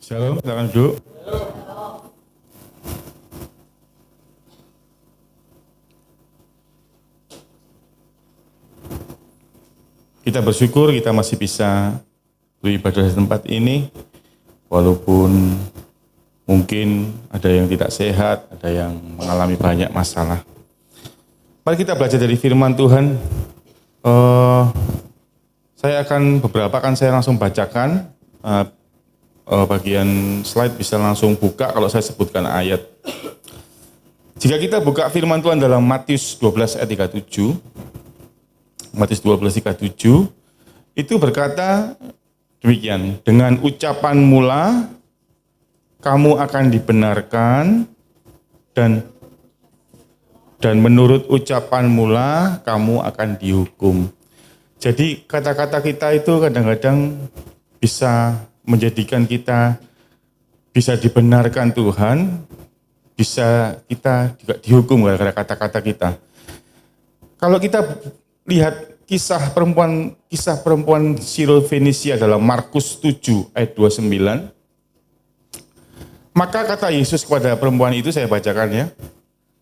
Shalom, silakan duduk. Kita bersyukur kita masih bisa beribadah di tempat ini, walaupun mungkin ada yang tidak sehat, ada yang mengalami banyak masalah. Mari kita belajar dari firman Tuhan. Saya langsung bacakan bagian slide, bisa langsung buka kalau saya sebutkan ayat. Jika kita buka firman Tuhan dalam Matius 12 ayat 37, Matius 12:37 itu berkata demikian, dengan ucapan mula kamu akan dibenarkan dan menurut ucapan mula kamu akan dihukum. Jadi kata-kata kita itu kadang-kadang bisa menjadikan kita bisa dibenarkan Tuhan, bisa kita juga dihukum gara-gara kata-kata kita. Kalau kita lihat kisah perempuan Sirofenisia dalam Markus 7 ayat 29, maka kata Yesus kepada perempuan itu, saya bacakan ya,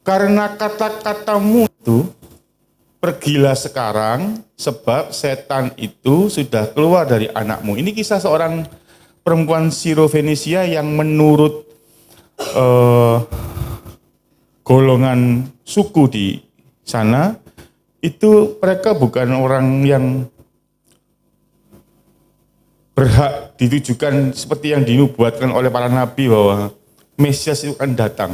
karena kata-katamu itu pergilah sekarang sebab setan itu sudah keluar dari anakmu. Ini kisah seorang perempuan Sirofenisia yang menurut golongan suku di sana, itu mereka bukan orang yang berhak ditujukan seperti yang dinubuatkan oleh para nabi bahwa Mesias itu akan datang.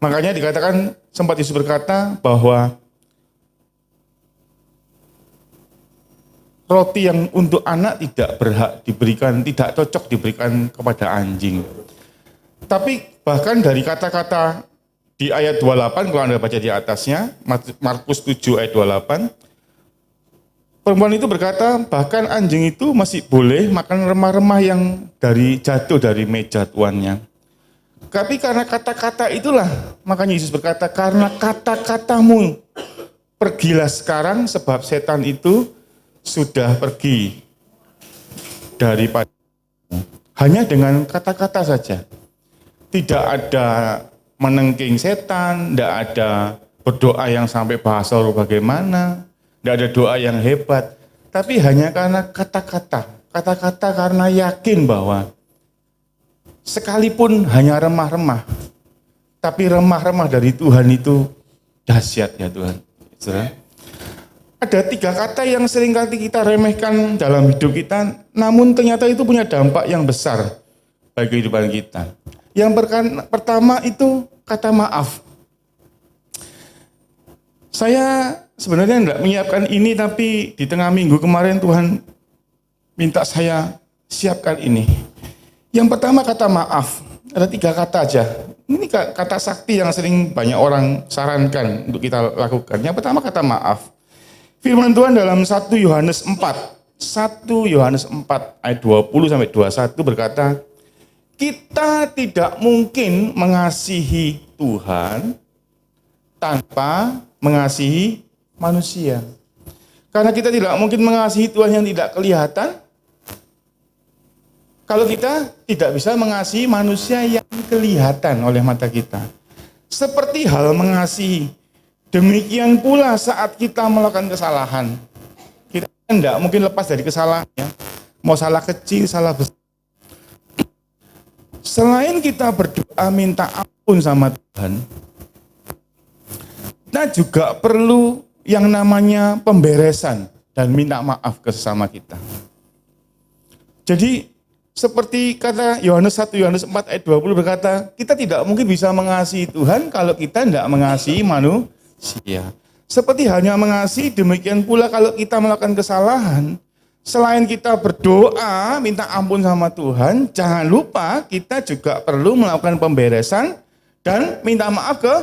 Makanya dikatakan, sempat Yesus berkata bahwa roti yang untuk anak tidak berhak diberikan, tidak cocok diberikan kepada anjing. Tapi bahkan dari kata-kata di ayat 28, kalau Anda baca di atasnya, Markus 7 ayat 28, perempuan itu berkata, bahkan anjing itu masih boleh makan remah-remah yang jatuh dari meja tuannya. Tapi karena kata-kata itulah, makanya Yesus berkata, karena kata-katamu, pergilah sekarang sebab setan itu sudah pergi daripada. Hanya dengan kata-kata saja. Tidak ada menengking setan, tidak ada berdoa yang sampai bahasa roh bagaimana, tidak ada doa yang hebat, tapi hanya karena kata-kata karena yakin bahwa sekalipun hanya remah-remah, tapi remah-remah dari Tuhan itu dahsyat ya Tuhan. Ada 3 kata yang seringkali kita remehkan dalam hidup kita, namun ternyata itu punya dampak yang besar bagi kehidupan kita. Yang pertama itu kata maaf. Saya sebenarnya tidak menyiapkan ini, tapi di tengah minggu kemarin Tuhan minta saya siapkan ini. Yang pertama kata maaf. Ada 3 kata aja. Ini kata sakti yang sering banyak orang sarankan untuk kita lakukan. Yang pertama kata maaf. Firman Tuhan dalam 1 Yohanes 4 ayat 20 sampai 21 berkata, kita tidak mungkin mengasihi Tuhan tanpa mengasihi manusia. Karena kita tidak mungkin mengasihi Tuhan yang tidak kelihatan, kalau kita tidak bisa mengasihi manusia yang kelihatan oleh mata kita. Seperti hal mengasihi, demikian pula saat kita melakukan kesalahan. Kita tidak mungkin lepas dari kesalahannya. Mau salah kecil, salah besar. Selain kita berdoa minta ampun sama Tuhan, kita juga perlu yang namanya pemberesan dan minta maaf ke sesama kita. Jadi seperti kata Yohanes 1 Yohanes 4 ayat 20 berkata, kita tidak mungkin bisa mengasihi Tuhan kalau kita tidak mengasihi manusia. Seperti hanya mengasihi, demikian pula kalau kita melakukan kesalahan, selain kita berdoa, minta ampun sama Tuhan, jangan lupa kita juga perlu melakukan pemberesan dan minta maaf ke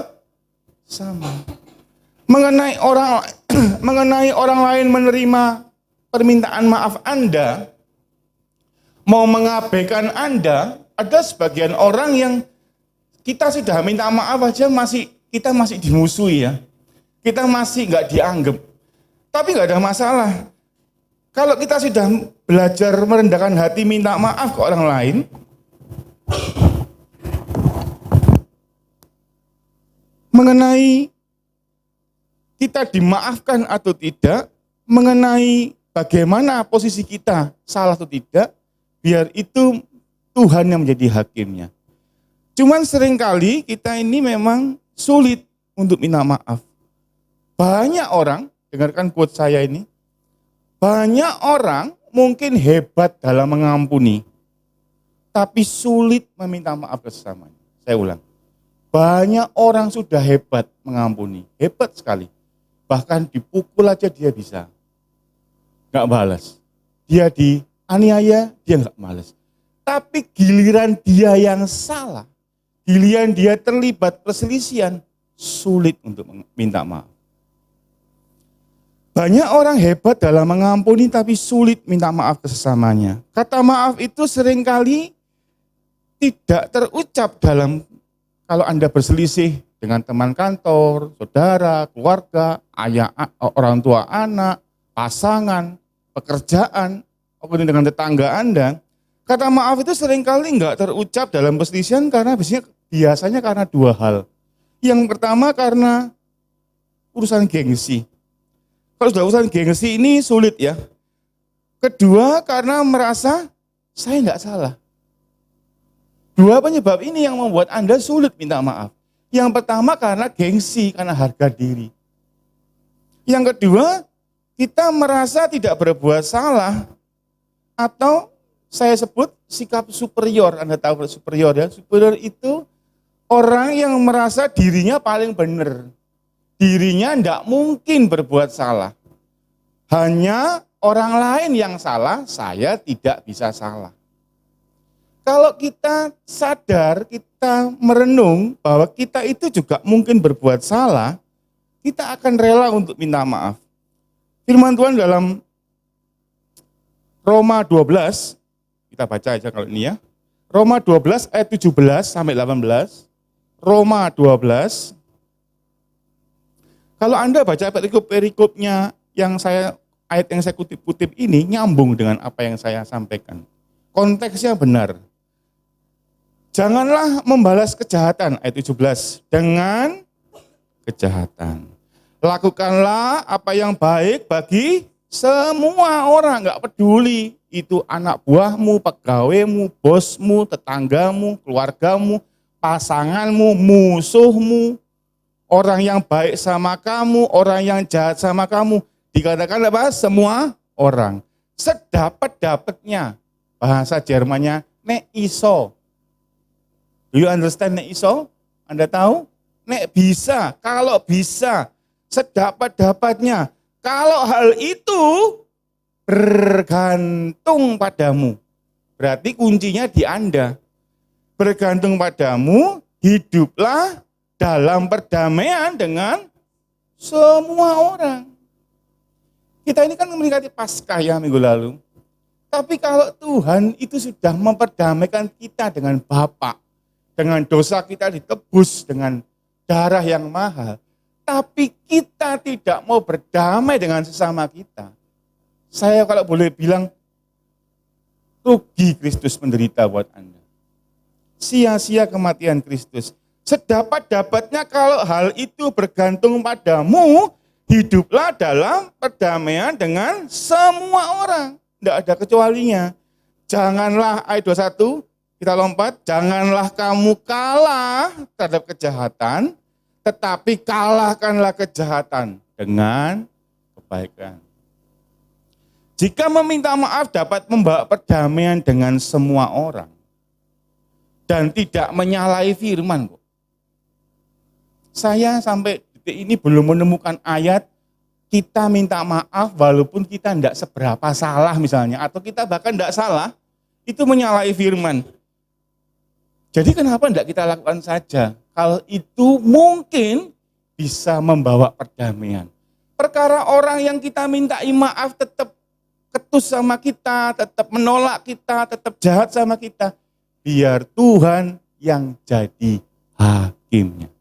sama. Mengenai orang lain menerima permintaan maaf Anda, mau mengabaikan Anda, ada sebagian orang yang kita sudah minta maaf aja kita masih dimusuhi ya. Kita masih nggak dianggap. Tapi nggak ada masalah. Kalau kita sudah belajar merendahkan hati minta maaf ke orang lain, Mengenai kita dimaafkan atau tidak, mengenai bagaimana posisi kita salah atau tidak, biar itu Tuhan yang menjadi hakimnya. Cuman seringkali kita ini memang sulit untuk minta maaf. Banyak orang, dengarkan quote saya ini, banyak orang mungkin hebat dalam mengampuni, tapi sulit meminta maaf ke sesamanya. Saya ulang, banyak orang sudah hebat mengampuni, hebat sekali. Bahkan dipukul aja dia bisa, gak balas. Dia dianiaya, dia gak balas. Tapi giliran dia yang salah, giliran dia terlibat perselisihan, sulit untuk minta maaf. Banyak orang hebat dalam mengampuni tapi sulit minta maaf ke sesamanya. Kata maaf itu seringkali tidak terucap dalam kalau Anda berselisih dengan teman kantor, saudara, keluarga, ayah, orang tua anak, pasangan, pekerjaan, ataupun dengan tetangga Anda. Kata maaf itu seringkali enggak terucap dalam perselisihan karena biasanya karena dua hal. Yang pertama karena urusan gengsi. Kalau sudah urusan gengsi ini sulit ya. Kedua karena merasa saya enggak salah. Dua penyebab ini yang membuat Anda sulit minta maaf. Yang pertama karena gengsi, karena harga diri. Yang kedua, kita merasa tidak berbuat salah atau saya sebut sikap superior. Anda tahu superior ya? Superior itu orang yang merasa dirinya paling benar. Dirinya tidak mungkin berbuat salah. Hanya orang lain yang salah, saya tidak bisa salah. Kalau kita sadar, kita merenung bahwa kita itu juga mungkin berbuat salah, kita akan rela untuk minta maaf. Firman Tuhan dalam Roma 12, kita baca aja kalau ini ya. Roma 12 ayat 17 sampai 18. Roma 12. Kalau Anda baca perikopnya ayat yang saya kutip-kutip ini nyambung dengan apa yang saya sampaikan. Konteksnya benar. Janganlah membalas kejahatan, ayat 17, dengan kejahatan. Lakukanlah apa yang baik bagi semua orang, gak peduli. Itu anak buahmu, pegawaimu, bosmu, tetanggamu, keluargamu, pasanganmu, musuhmu, orang yang baik sama kamu, orang yang jahat sama kamu. Dikatakan apa? Semua orang. Sedapat-dapatnya, bahasa Jermannya, nek iso. Do you understand nek iso? Anda tahu? Nek bisa, kalau bisa, sedapat-dapatnya. Kalau hal itu bergantung padamu. Berarti kuncinya di Anda. Bergantung padamu, hiduplah dalam perdamaian dengan semua orang. Kita ini kan memperingati Paskah ya minggu lalu. Tapi kalau Tuhan itu sudah memperdamaikan kita dengan Bapa, dengan dosa kita ditebus dengan darah yang mahal, tapi kita tidak mau berdamai dengan sesama kita. Saya kalau boleh bilang, rugi Kristus menderita buat Anda. Sia-sia kematian Kristus. Sedapat-dapatnya kalau hal itu bergantung padamu, hiduplah dalam perdamaian dengan semua orang. Tidak ada kecualinya. Janganlah, ayat 21, kita lompat, janganlah kamu kalah terhadap kejahatan, tetapi kalahkanlah kejahatan dengan kebaikan. Jika meminta maaf dapat membawa perdamaian dengan semua orang dan tidak menyalahi firman kok. Saya sampai detik ini belum menemukan ayat kita minta maaf walaupun kita tidak seberapa salah misalnya, atau kita bahkan tidak salah, itu menyalahi firman. Jadi kenapa tidak kita lakukan saja? Kalau itu mungkin bisa membawa perdamaian. Perkara orang yang kita mintai maaf tetap ketus sama kita, tetap menolak kita, tetap jahat sama kita, biar Tuhan yang jadi hakimnya.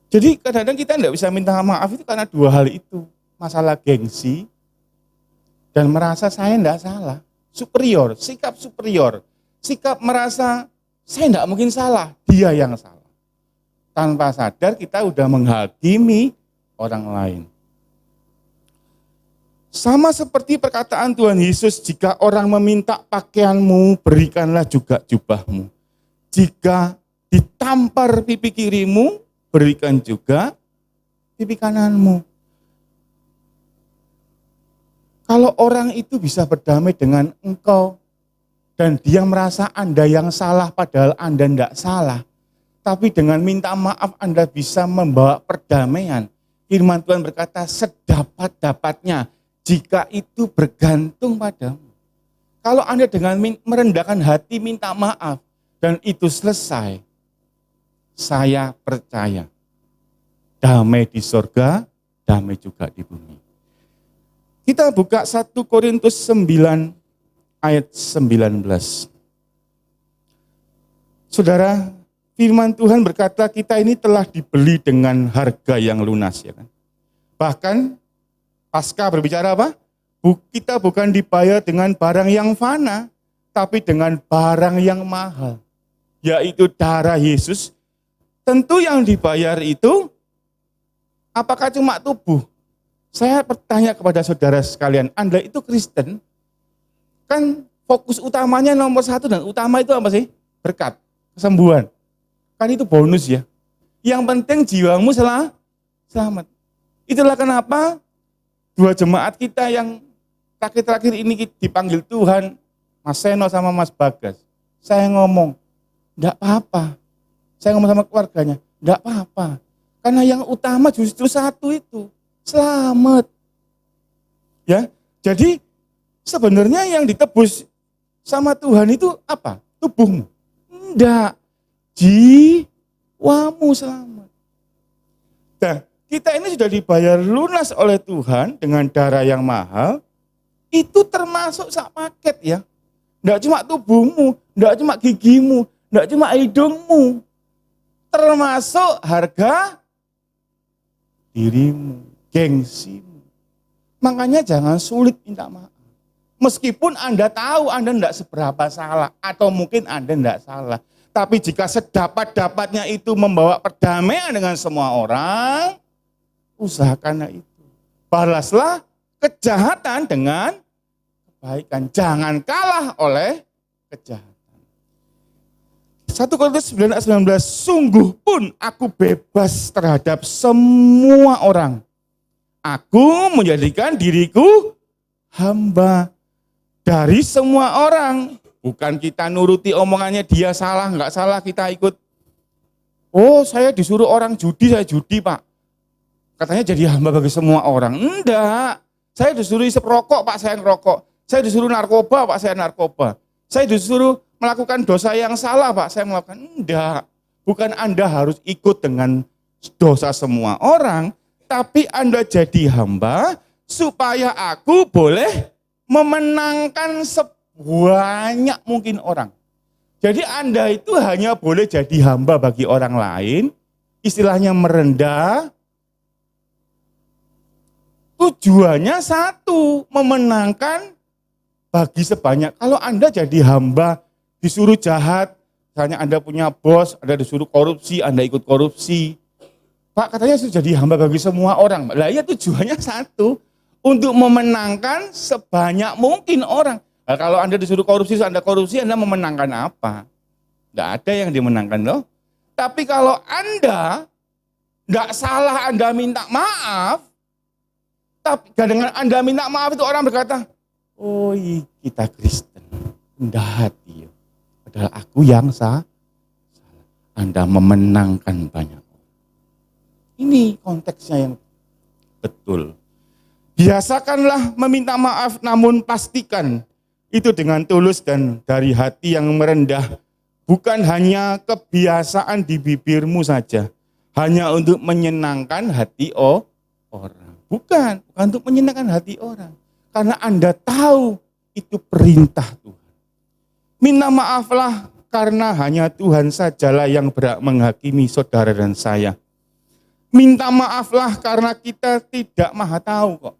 Jadi kadang-kadang kita tidak bisa minta maaf itu karena dua hal itu. Masalah gengsi dan merasa saya tidak salah. Superior, sikap superior. sikap merasa saya tidak mungkin salah, dia yang salah. Tanpa sadar kita udah menghakimi orang lain. Sama seperti perkataan Tuhan Yesus, jika orang meminta pakaianmu, berikanlah juga jubahmu. Jika ditampar pipi kirimu, berikan juga pipi kananmu. Kalau orang itu bisa berdamai dengan engkau, dan dia merasa Anda yang salah padahal Anda tidak salah, tapi dengan minta maaf Anda bisa membawa perdamaian. Firman Tuhan berkata sedapat-dapatnya jika itu bergantung padamu. Kalau Anda dengan merendahkan hati minta maaf dan itu selesai, saya percaya damai di surga, damai juga di bumi. Kita buka 1 Korintus 9 ayat 19. Saudara, firman Tuhan berkata kita ini telah dibeli dengan harga yang lunas, ya kan? Bahkan Paskah berbicara apa? Kita bukan dibayar dengan barang yang fana, tapi dengan barang yang mahal, yaitu darah Yesus. Tentu yang dibayar itu apakah cuma tubuh? Saya bertanya kepada saudara sekalian, Anda itu Kristen? Kan fokus utamanya nomor satu dan utama itu apa sih? Berkat, kesembuhan. Kan itu bonus ya. Yang penting jiwamu selamat. Itulah kenapa dua jemaat kita yang terakhir-terakhir ini dipanggil Tuhan, Mas Seno sama Mas Bagas. Saya ngomong, enggak apa-apa. Saya ngomong sama keluarganya, enggak apa-apa. Karena yang utama justru satu itu, selamat. Ya, jadi sebenarnya yang ditebus sama Tuhan itu apa? Tubuhmu. Enggak. Jiwamu selamat. Nah, kita ini sudah dibayar lunas oleh Tuhan dengan darah yang mahal. Itu termasuk sak paket ya. Enggak cuma tubuhmu, enggak cuma gigimu, enggak cuma hidungmu. Termasuk harga dirimu, gengsimu. Makanya jangan sulit minta maaf. Meskipun Anda tahu Anda tidak seberapa salah, atau mungkin Anda tidak salah. Tapi jika sedapat-dapatnya itu membawa perdamaian dengan semua orang, usahakanlah itu. Balaslah kejahatan dengan kebaikan. Jangan kalah oleh kejahatan. 1 Korintus 9 ayat 19, sungguh pun aku bebas terhadap semua orang. Aku menjadikan diriku hamba dari semua orang. Bukan kita nuruti omongannya dia salah, enggak salah kita ikut. Oh saya disuruh orang judi, saya judi Pak. Katanya jadi hamba bagi semua orang. Enggak. Saya disuruh isep rokok Pak, saya ngerokok. Saya disuruh narkoba Pak, saya narkoba. Saya disuruh melakukan dosa yang salah Pak, saya melakukan. Enggak. Bukan Anda harus ikut dengan dosa semua orang. Tapi Anda jadi hamba supaya aku boleh memenangkan sebanyak mungkin orang. Jadi Anda itu hanya boleh jadi hamba bagi orang lain, istilahnya merendah. Tujuannya satu, memenangkan bagi sebanyak. Kalau Anda jadi hamba, disuruh jahat, misalnya Anda punya bos, Anda disuruh korupsi, Anda ikut korupsi. Pak katanya sudah jadi hamba bagi semua orang. Lah ya tujuannya satu, untuk memenangkan sebanyak mungkin orang. Nah, kalau Anda disuruh korupsi, Anda korupsi, Anda memenangkan apa? Tidak ada yang dimenangkan loh. Tapi kalau Anda tidak salah, Anda minta maaf, tapi dengan Anda minta maaf itu orang berkata, oh kita Kristen, rendah hati. Padahal aku yang salah. Anda memenangkan banyak. Ini konteksnya yang betul. Biasakanlah meminta maaf, namun pastikan itu dengan tulus dan dari hati yang merendah. Bukan hanya kebiasaan di bibirmu saja, hanya untuk menyenangkan hati orang. Bukan untuk menyenangkan hati orang. Karena Anda tahu itu perintah Tuhan. Minta maaflah karena hanya Tuhan sajalah yang berhak menghakimi saudara dan saya. Minta maaflah karena kita tidak maha tahu kok.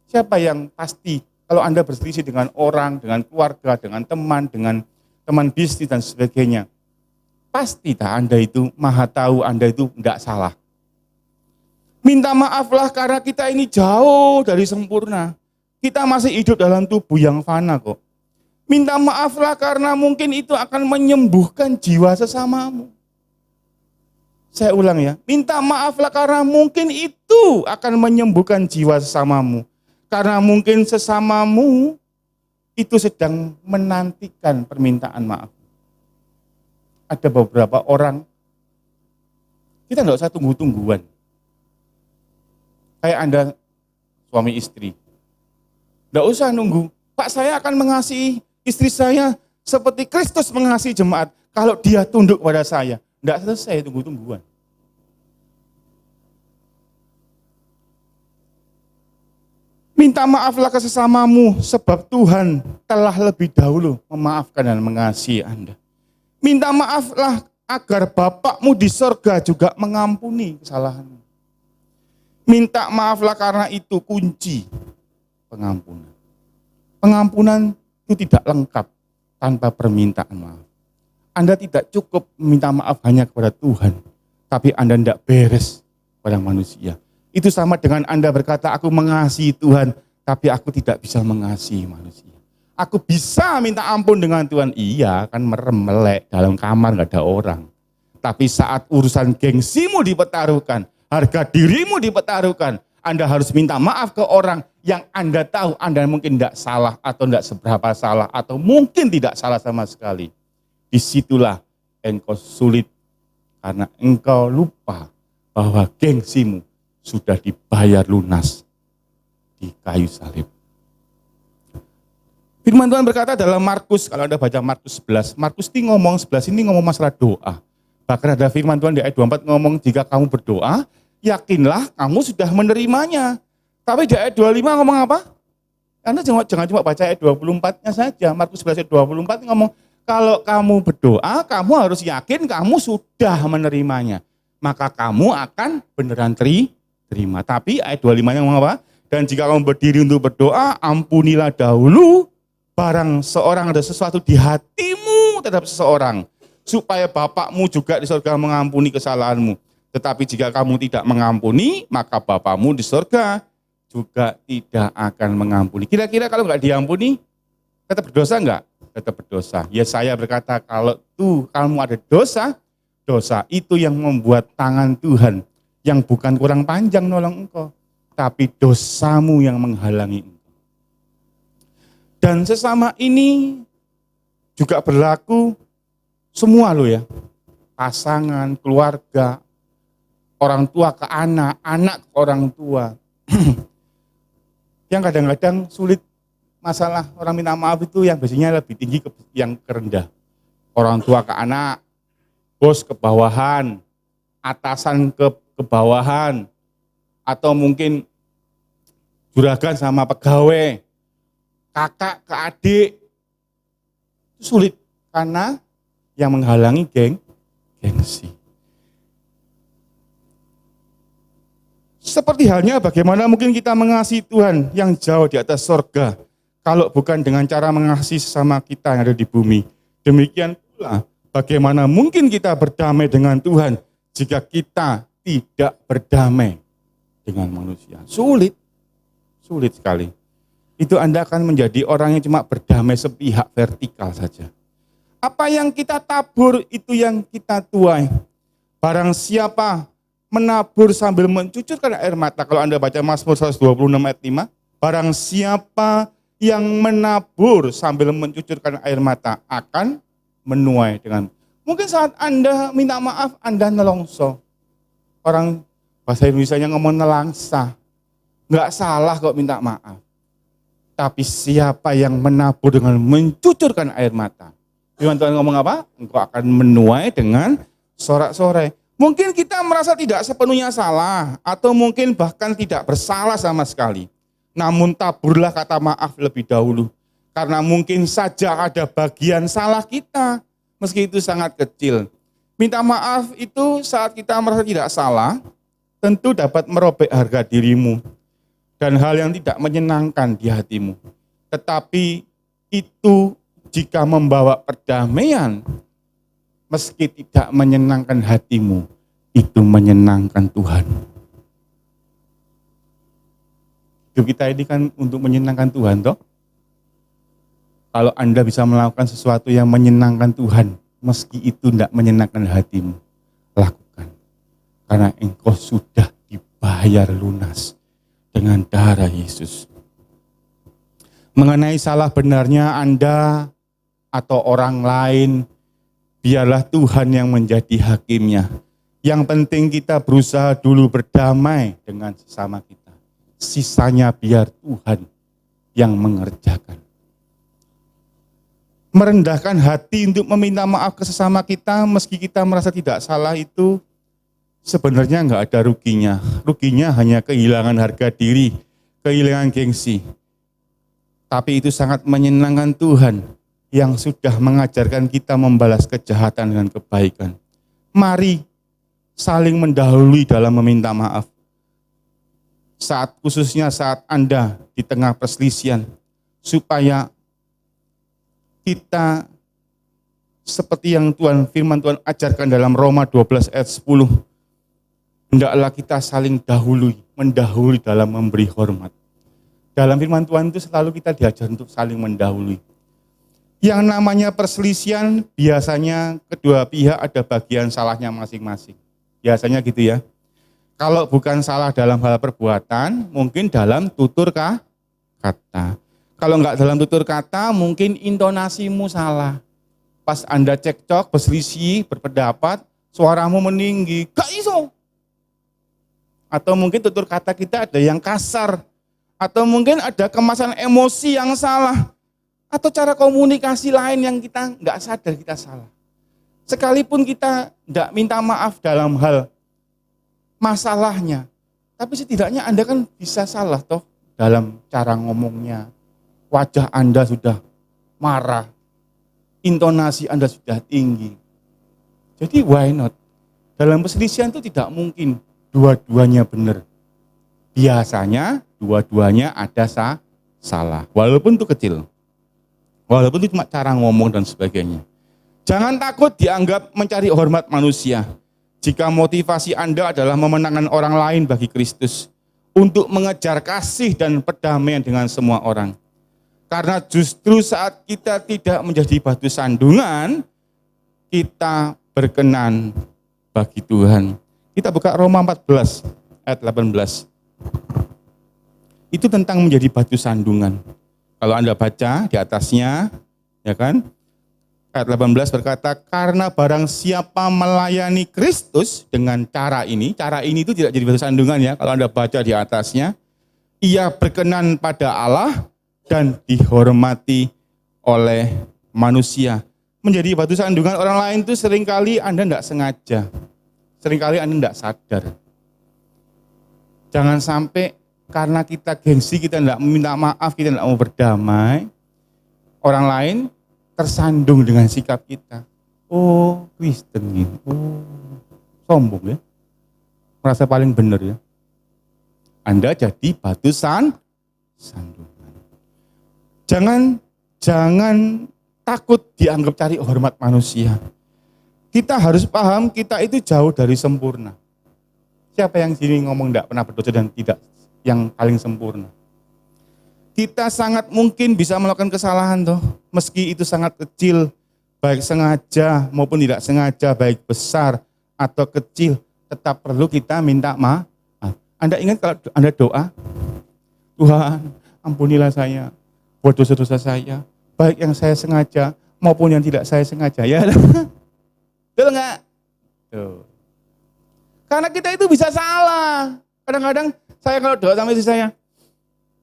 Siapa yang pasti kalau Anda berselisih dengan orang, dengan keluarga, dengan teman, dengan teman bisnis dan sebagainya. Pasti Anda itu maha tahu, Anda itu enggak salah. Minta maaflah karena kita ini jauh dari sempurna. Kita masih hidup dalam tubuh yang fana kok. Minta maaflah karena mungkin itu akan menyembuhkan jiwa sesamamu. Saya ulang ya, minta maaflah karena mungkin itu akan menyembuhkan jiwa sesamamu. Karena mungkin sesamamu itu sedang menantikan permintaan maaf. Ada beberapa orang, kita nggak usah tunggu-tungguan. Kayak Anda suami istri. Nggak usah nunggu, Pak saya akan mengasihi istri saya seperti Kristus mengasihi jemaat. Kalau dia tunduk pada saya, nggak selesai tunggu-tungguan. Minta maaflah ke sesamamu sebab Tuhan telah lebih dahulu memaafkan dan mengasihi Anda. Minta maaflah agar Bapakmu di sorga juga mengampuni kesalahanmu. Minta maaflah karena itu kunci pengampunan. Pengampunan itu tidak lengkap tanpa permintaan maaf. Anda tidak cukup minta maaf hanya kepada Tuhan, tapi Anda tidak beres pada manusia. Itu sama dengan Anda berkata, aku mengasihi Tuhan, tapi aku tidak bisa mengasihi manusia. Aku bisa minta ampun dengan Tuhan, iya kan merem melek, dalam kamar gak ada orang. Tapi saat urusan gengsimu dipertaruhkan, harga dirimu dipertaruhkan, Anda harus minta maaf ke orang yang Anda tahu Anda mungkin tidak salah atau tidak seberapa salah atau mungkin tidak salah sama sekali. Disitulah engkau sulit karena engkau lupa bahwa gengsimu sudah dibayar lunas di kayu salib. Firman Tuhan berkata dalam Markus, kalau Anda baca Markus 11, Markus ini ngomong 11 ini ngomong masalah doa. Bahkan ada firman Tuhan di ayat 24 ngomong, jika kamu berdoa, yakinlah kamu sudah menerimanya. Tapi di ayat 25 ngomong apa? Anda jangan cuma baca ayat 24-nya saja. Markus 11 ayat 24 ngomong, kalau kamu berdoa, kamu harus yakin kamu sudah menerimanya. Maka kamu akan beneran terima. Tapi ayat 25-nya ngomong apa? Dan jika kamu berdiri untuk berdoa, ampunilah dahulu barang seorang ada sesuatu di hatimu terhadap seseorang, supaya Bapakmu juga di surga mengampuni kesalahanmu. Tetapi jika kamu tidak mengampuni, maka Bapakmu di surga juga tidak akan mengampuni. Kira-kira kalau nggak diampuni, tetap berdosa nggak? Tetap berdosa. Ya saya berkata, kalau kamu ada dosa, dosa itu yang membuat tangan Tuhan yang bukan kurang panjang nolong engkau, tapi dosamu yang menghalangi engkau. Dan sesama ini juga berlaku semua loh ya. Pasangan, keluarga, orang tua ke anak, anak ke orang tua. Yang kadang-kadang sulit masalah orang minta maaf itu yang biasanya lebih tinggi yang rendah. Orang tua ke anak, bos ke bawahan, atasan ke bawahan, atau mungkin juragan sama pegawai, kakak ke adik. Itu sulit karena yang menghalangi gengsi. Seperti halnya bagaimana mungkin kita mengasihi Tuhan yang jauh di atas sorga, kalau bukan dengan cara mengasihi sesama kita yang ada di bumi. Demikian pula bagaimana mungkin kita berdamai dengan Tuhan jika kita tidak berdamai dengan manusia. Sulit sekali. Itu Anda akan menjadi orang yang cuma berdamai sepihak vertikal saja. Apa yang kita tabur itu yang kita tuai. Barang siapa menabur sambil mencucurkan air mata. Kalau Anda baca Mazmur 126 ayat 5. Barang siapa yang menabur sambil mencucurkan air mata akan menuai dengan. Mungkin saat Anda minta maaf, Anda nelongso. Orang bahasa Indonesianya ngomong nelangsa. Nggak salah kok minta maaf. Tapi siapa yang menabur dengan mencucurkan air mata. Firman Tuhan ngomong apa? Engkau akan menuai dengan sorak-sorai. Mungkin kita merasa tidak sepenuhnya salah. Atau mungkin bahkan tidak bersalah sama sekali. Namun taburlah kata maaf lebih dahulu. Karena mungkin saja ada bagian salah kita. Meski itu sangat kecil. Minta maaf itu saat kita merasa tidak salah. Tentu dapat merobek harga dirimu. Dan hal yang tidak menyenangkan di hatimu. Tetapi itu jika membawa perdamaian, meski tidak menyenangkan hatimu, itu menyenangkan Tuhan. Hidup kita ini kan untuk menyenangkan Tuhan, toh. Kalau Anda bisa melakukan sesuatu yang menyenangkan Tuhan, meski itu tidak menyenangkan hatimu, lakukan. Karena engkau sudah dibayar lunas dengan darah Yesus. Mengenai salah benarnya Anda atau orang lain, biarlah Tuhan yang menjadi hakimnya. Yang penting kita berusaha dulu berdamai dengan sesama kita. Sisanya biar Tuhan yang mengerjakan. Merendahkan hati untuk meminta maaf ke sesama kita, meski kita merasa tidak salah, itu sebenarnya enggak ada ruginya. Ruginya hanya kehilangan harga diri, kehilangan gengsi. Tapi itu sangat menyenangkan Tuhan yang sudah mengajarkan kita membalas kejahatan dengan kebaikan. Mari saling mendahului dalam meminta maaf. Khususnya saat Anda di tengah perselisihan, supaya kita seperti yang firman Tuhan ajarkan dalam Roma 12 ayat 10, hendaklah kita saling mendahului dalam memberi hormat. Dalam firman Tuhan itu selalu kita diajar untuk saling mendahului. Yang namanya perselisihan, biasanya kedua pihak ada bagian salahnya masing-masing. Biasanya gitu ya. Kalau bukan salah dalam hal perbuatan, mungkin dalam tutur kata. Kalau enggak dalam tutur kata, mungkin intonasimu salah. Pas Anda cekcok, berselisih, berpendapat, suaramu meninggi, gak iso. Atau mungkin tutur kata kita ada yang kasar. Atau mungkin ada kemasan emosi yang salah. Atau cara komunikasi lain yang kita enggak sadar kita salah. Sekalipun kita enggak minta maaf dalam hal masalahnya, tapi setidaknya Anda kan bisa salah toh dalam cara ngomongnya. Wajah Anda sudah marah, intonasi Anda sudah tinggi. Jadi why not? Dalam perselisihan itu tidak mungkin dua-duanya benar. Biasanya dua-duanya ada salah, walaupun itu kecil. Walaupun itu cuma cara ngomong dan sebagainya. Jangan takut dianggap mencari hormat manusia. Jika motivasi Anda adalah memenangkan orang lain bagi Kristus, untuk mengejar kasih dan perdamaian dengan semua orang. Karena justru saat kita tidak menjadi batu sandungan, kita berkenan bagi Tuhan. Kita buka Roma 14 ayat 18. Itu tentang menjadi batu sandungan. Kalau Anda baca di atasnya, ya kan? Ayat 18 berkata, karena barang siapa melayani Kristus dengan cara ini itu tidak jadi batu sandungan ya, kalau Anda baca di atasnya, ia berkenan pada Allah dan dihormati oleh manusia. Menjadi batu sandungan orang lain itu seringkali Anda tidak sengaja, seringkali Anda tidak sadar. Jangan sampai karena kita gengsi, kita tidak meminta maaf, kita tidak mau berdamai, orang lain tersandung dengan sikap kita. Oh, Kristen gitu. Oh, sombong ya. Merasa paling benar ya. Anda jadi batu sandungan. Jangan takut dianggap cari hormat manusia. Kita harus paham kita itu jauh dari sempurna. Siapa yang sini ngomong enggak pernah berdosa dan tidak yang paling sempurna? Kita sangat mungkin bisa melakukan kesalahan toh, meski itu sangat kecil, baik sengaja maupun tidak sengaja, baik besar atau kecil, tetap perlu kita minta maaf. Anda ingat kalau Anda doa, Tuhan ampunilah saya buat dosa-dosa saya, baik yang saya sengaja maupun yang tidak saya sengaja. Ya, betul nggak? Tuh. Karena kita itu bisa salah. Kadang-kadang saya kalau doa sama istri saya,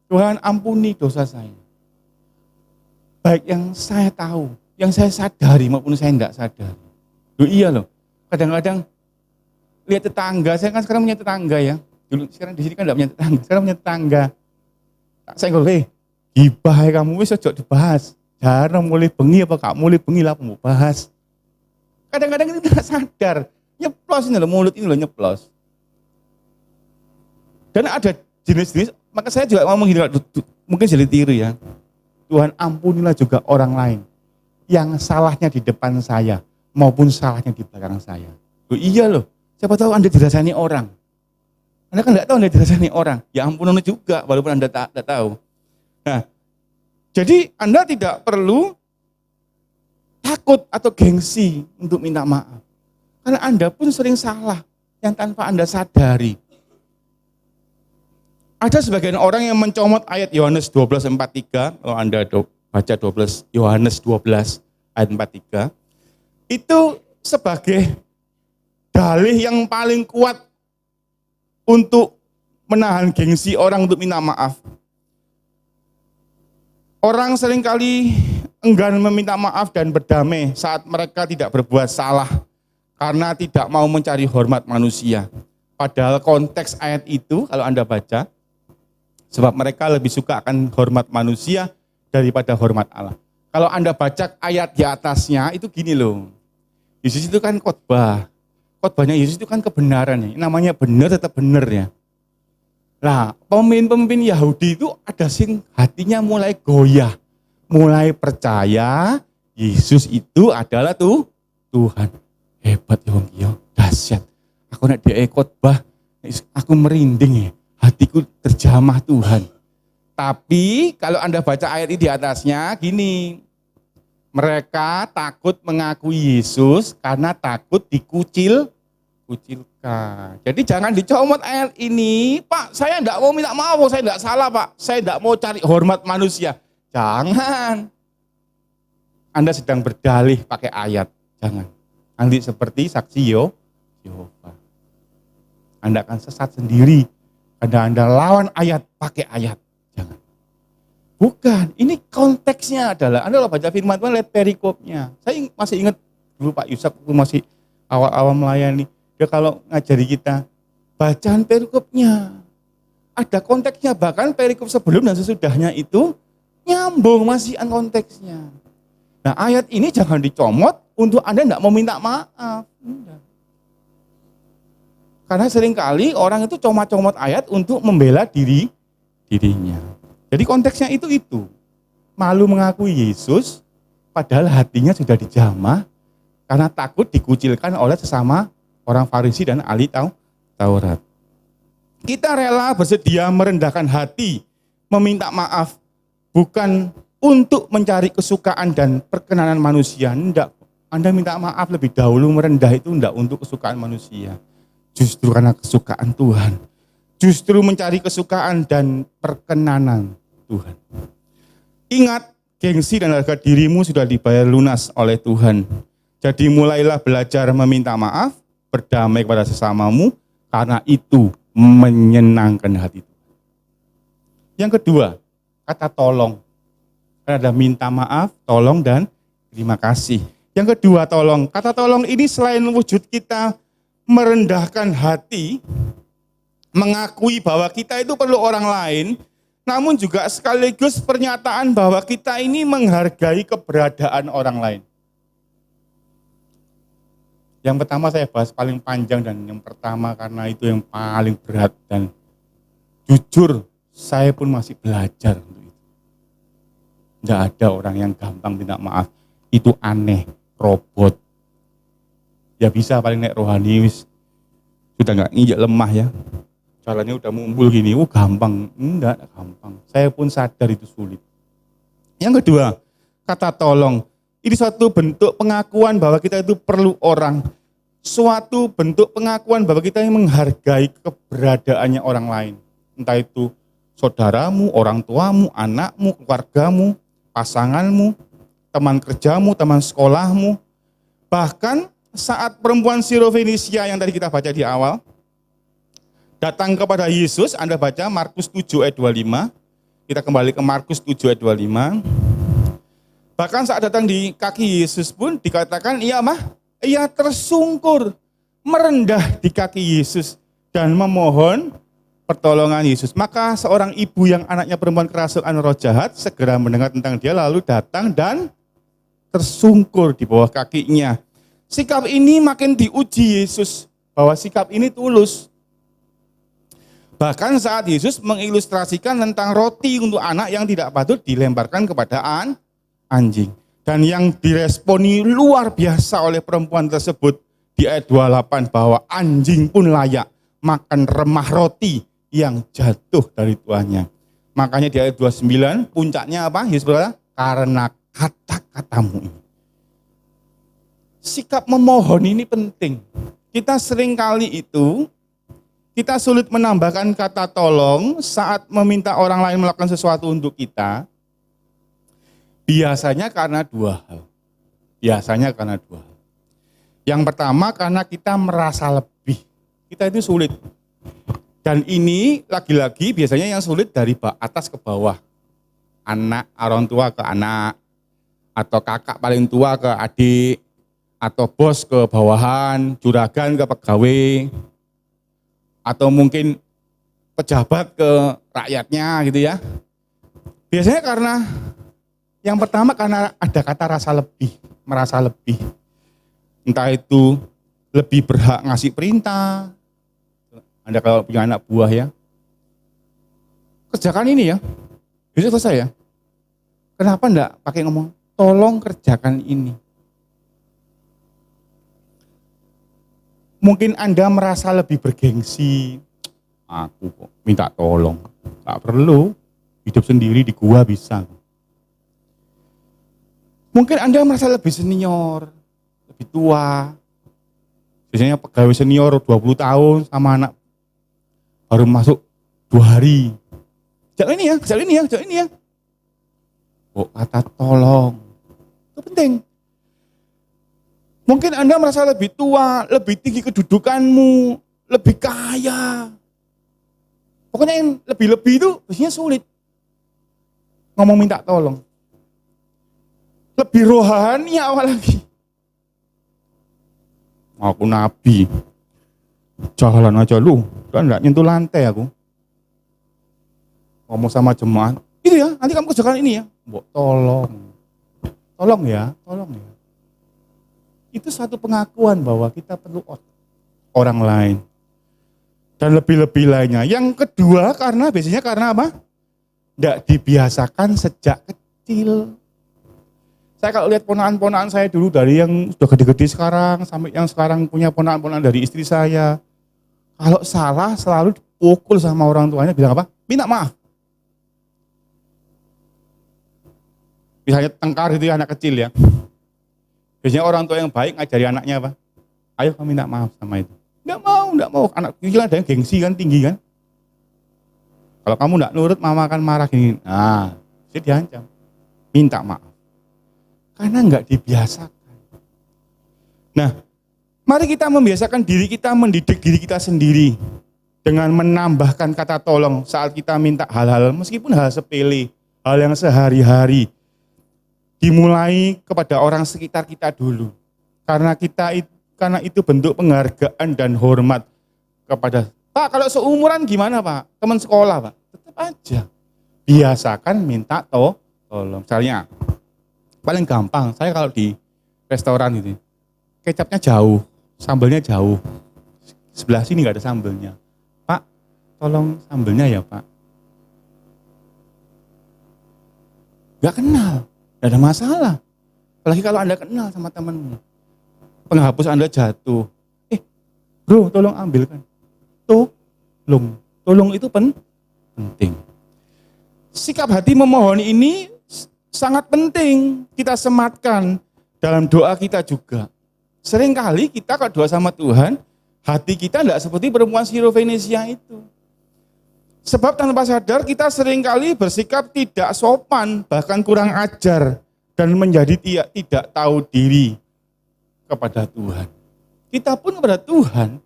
Tuhan ampuni dosa saya. Baik yang saya tahu, yang saya sadari maupun saya tidak sadari. Loh iya loh, kadang-kadang lihat tetangga, saya kan sekarang punya tetangga ya. Dulu sekarang di sini kan tidak punya tetangga, sekarang punya tetangga. Saya ngomong, gibah kamu wis ojo dibahas. Jarang mulai bengi apa kak mulai bengi lah mau bahas. Kadang-kadang itu tidak sadar, nyeplos ini loh, mulut ini loh nyeplos. Dan ada jenis-jenis, maka saya juga mau menghindar, mungkin jadi tiru ya. Tuhan ampunilah juga orang lain yang salahnya di depan saya maupun salahnya di belakang saya. Loh, iya loh, siapa tahu Anda dirasani orang. Anda kan nggak tahu Anda dirasani orang. Ya ampun Anda juga, walaupun Anda tak tahu. Nah, jadi Anda tidak perlu takut atau gengsi untuk minta maaf. Karena Anda pun sering salah yang tanpa Anda sadari. Ada sebagian orang yang mencomot ayat Yohanes 12:43, kalau Anda baca 12 Yohanes 12 ayat 43, itu sebagai dalih yang paling kuat untuk menahan gengsi orang untuk minta maaf. Orang seringkali enggan meminta maaf dan berdamai saat mereka tidak berbuat salah karena tidak mau mencari hormat manusia. Padahal konteks ayat itu kalau Anda baca, sebab mereka lebih suka akan hormat manusia daripada hormat Allah. Kalau Anda baca ayat di atasnya itu gini loh. Yesus itu kan khotbah. Khotbahnya Yesus itu kan kebenaran ya. Namanya benar tetap benar ya. Nah, pemimpin-pemimpin Yahudi itu ada sing hatinya mulai goyah, mulai percaya Yesus itu adalah Tuhan. Hebat ya wong kiyo, dahsyat. Aku nek dhek khotbah, aku merinding ya. Hatiku terjamah Tuhan. Tapi kalau Anda baca ayat ini di atasnya gini, mereka takut mengakui Yesus karena takut dikucilkan. Jadi jangan dicomot ayat ini, Pak, saya enggak mau minta maaf, saya enggak salah Pak, saya enggak mau cari hormat manusia. Jangan. Anda sedang berdalih pakai ayat, jangan. Nanti seperti saksi Yehova. Anda akan sesat sendiri, Anda lawan ayat pakai ayat, jangan. Bukan, ini konteksnya adalah, Anda kalau baca firman Tuhan, lihat perikopnya. Saya masih ingat dulu Pak Yusak, masih awal-awal melayani. Dia kalau ngajari kita, bacaan perikopnya. Ada konteksnya, bahkan perikop sebelum dan sesudahnya itu nyambung masih konteksnya. Nah ayat ini jangan dicomot untuk Anda tidak mau minta maaf. Enggak. Karena seringkali orang itu comot-comot ayat untuk membela dirinya. Jadi konteksnya itu. Malu mengakui Yesus, padahal hatinya sudah dijamah karena takut dikucilkan oleh sesama orang Farisi dan ahli Taurat. Kita rela bersedia merendahkan hati, meminta maaf, bukan untuk mencari kesukaan dan perkenanan manusia. Enggak, Anda minta maaf lebih dahulu merendah itu enggak untuk kesukaan manusia. Justru karena kesukaan Tuhan. Justru mencari kesukaan dan perkenanan Tuhan. Ingat, gengsi dan harga dirimu sudah dibayar lunas oleh Tuhan. Jadi mulailah belajar meminta maaf, berdamai kepada sesamamu, karena itu menyenangkan hati Tuhan. Yang kedua, kata tolong. Ada minta maaf, tolong, dan terima kasih. Yang kedua, tolong. Kata tolong ini selain wujud kita merendahkan hati, mengakui bahwa kita itu perlu orang lain, namun juga sekaligus pernyataan bahwa kita ini menghargai keberadaan orang lain. Yang pertama saya bahas paling panjang dan yang pertama karena itu yang paling berat dan jujur saya pun masih belajar untuk itu. Tidak ada orang yang gampang minta maaf, itu aneh, robot. Ya bisa paling naik rohani, sudah nggak injak lemah ya. Jalannya udah mumbul gini, gampang. Enggak gampang. Saya pun sadar itu sulit. Yang kedua, kata tolong. Ini suatu bentuk pengakuan bahwa kita itu perlu orang. Suatu bentuk pengakuan bahwa kita yang menghargai keberadaannya orang lain. Entah itu saudaramu, orang tuamu, anakmu, keluargamu, pasanganmu, teman kerjamu, teman sekolahmu. Bahkan saat perempuan Sirofenisia yang tadi kita baca di awal, datang kepada Yesus, Anda baca Markus 7 ayat 25. Kita kembali ke Markus 7 ayat 25. Bahkan saat datang di kaki Yesus pun dikatakan, ia tersungkur, merendah di kaki Yesus dan memohon pertolongan Yesus. Maka seorang ibu yang anaknya perempuan kerasukan roh jahat segera mendengar tentang dia lalu datang dan tersungkur di bawah kakinya. Sikap ini makin diuji Yesus bahwa sikap ini tulus. Bahkan saat Yesus mengilustrasikan tentang roti untuk anak yang tidak patut dilemparkan kepada anjing. Dan yang diresponi luar biasa oleh perempuan tersebut di ayat 28 bahwa anjing pun layak makan remah roti yang jatuh dari tuannya. Makanya di ayat 29 puncaknya apa? Yesus berkata, karena kata-katamu ini. Sikap memohon ini penting. Kita seringkali itu, kita sulit menambahkan kata tolong saat meminta orang lain melakukan sesuatu untuk kita. Biasanya karena dua hal. Yang pertama karena kita merasa lebih. Kita itu sulit. Dan ini lagi-lagi biasanya yang sulit dari atas ke bawah. Anak, orang tua ke anak. Atau kakak paling tua ke adik. Atau bos ke bawahan, juragan ke pegawai. Atau mungkin pejabat ke rakyatnya gitu ya. Biasanya karena yang pertama karena ada kata merasa lebih. Entah itu lebih berhak ngasih perintah. Anda kalau punya anak buah ya, kerjakan ini ya, bisa selesai ya. Kenapa enggak pakai ngomong, tolong kerjakan ini. Mungkin Anda merasa lebih bergengsi, aku kok minta tolong, tak perlu, hidup sendiri di gua bisa. Mungkin Anda merasa lebih senior, lebih tua. Biasanya pegawai senior 20 tahun sama anak baru masuk 2 hari. Jangan ini ya. Oh, kata tolong. Itu penting. Mungkin Anda merasa lebih tua, lebih tinggi kedudukanmu, lebih kaya. Pokoknya yang lebih-lebih itu biasanya sulit. Ngomong minta tolong. Lebih rohani apalagi. Aku nabi. Jalan aja lu, kan enggak nyentuh lantai aku. Ngomong sama jemaat, itu ya, nanti kamu kerjakan ini ya. Mbok tolong ya. Itu satu pengakuan bahwa kita perlu orang lain. Dan lebih-lebih lainnya. Yang kedua biasanya karena apa? Enggak dibiasakan sejak kecil. Saya kalau lihat ponakan-ponakan saya dulu dari yang sudah gede-gede sekarang sampai yang sekarang punya ponakan-ponakan dari istri saya. Kalau salah selalu dipukul sama orang tuanya, bilang apa? Minta maaf. Misalnya tengkar itu ya, anak kecil ya. Biasanya orang tua yang baik ngajari anaknya apa? Ayo kamu minta maaf sama itu. Enggak mau. Anak kecil ada yang gengsi kan, tinggi kan. Kalau kamu enggak nurut, mama akan marah gini. Nah, dia diancam. Minta maaf. Karena enggak dibiasakan. Nah, mari kita membiasakan diri kita, mendidik diri kita sendiri. Dengan menambahkan kata tolong saat kita minta hal-hal, meskipun hal sepele, hal yang sehari-hari. Dimulai kepada orang sekitar kita dulu. Karena itu bentuk penghargaan dan hormat kepada, Pak, kalau seumuran gimana Pak? Teman sekolah Pak? Tetap aja. Biasakan minta tolong. Misalnya, paling gampang, saya kalau di restoran itu, kecapnya jauh, sambelnya jauh. Sebelah sini nggak ada sambelnya. Pak, tolong sambelnya ya Pak. Nggak kenal, nggak ada masalah. Apalagi kalau Anda kenal sama temanmu. Penghapus Anda jatuh. Bro, tolong ambilkan. Tolong itu penting. Sikap hati memohon ini sangat penting kita sematkan dalam doa kita juga. Seringkali kita kalau doa sama Tuhan, hati kita tidak seperti perempuan Sirofenisia itu. Sebab tanpa sadar kita seringkali bersikap tidak sopan, bahkan kurang ajar, dan menjadi tidak tahu diri kepada Tuhan. Kita pun kepada Tuhan,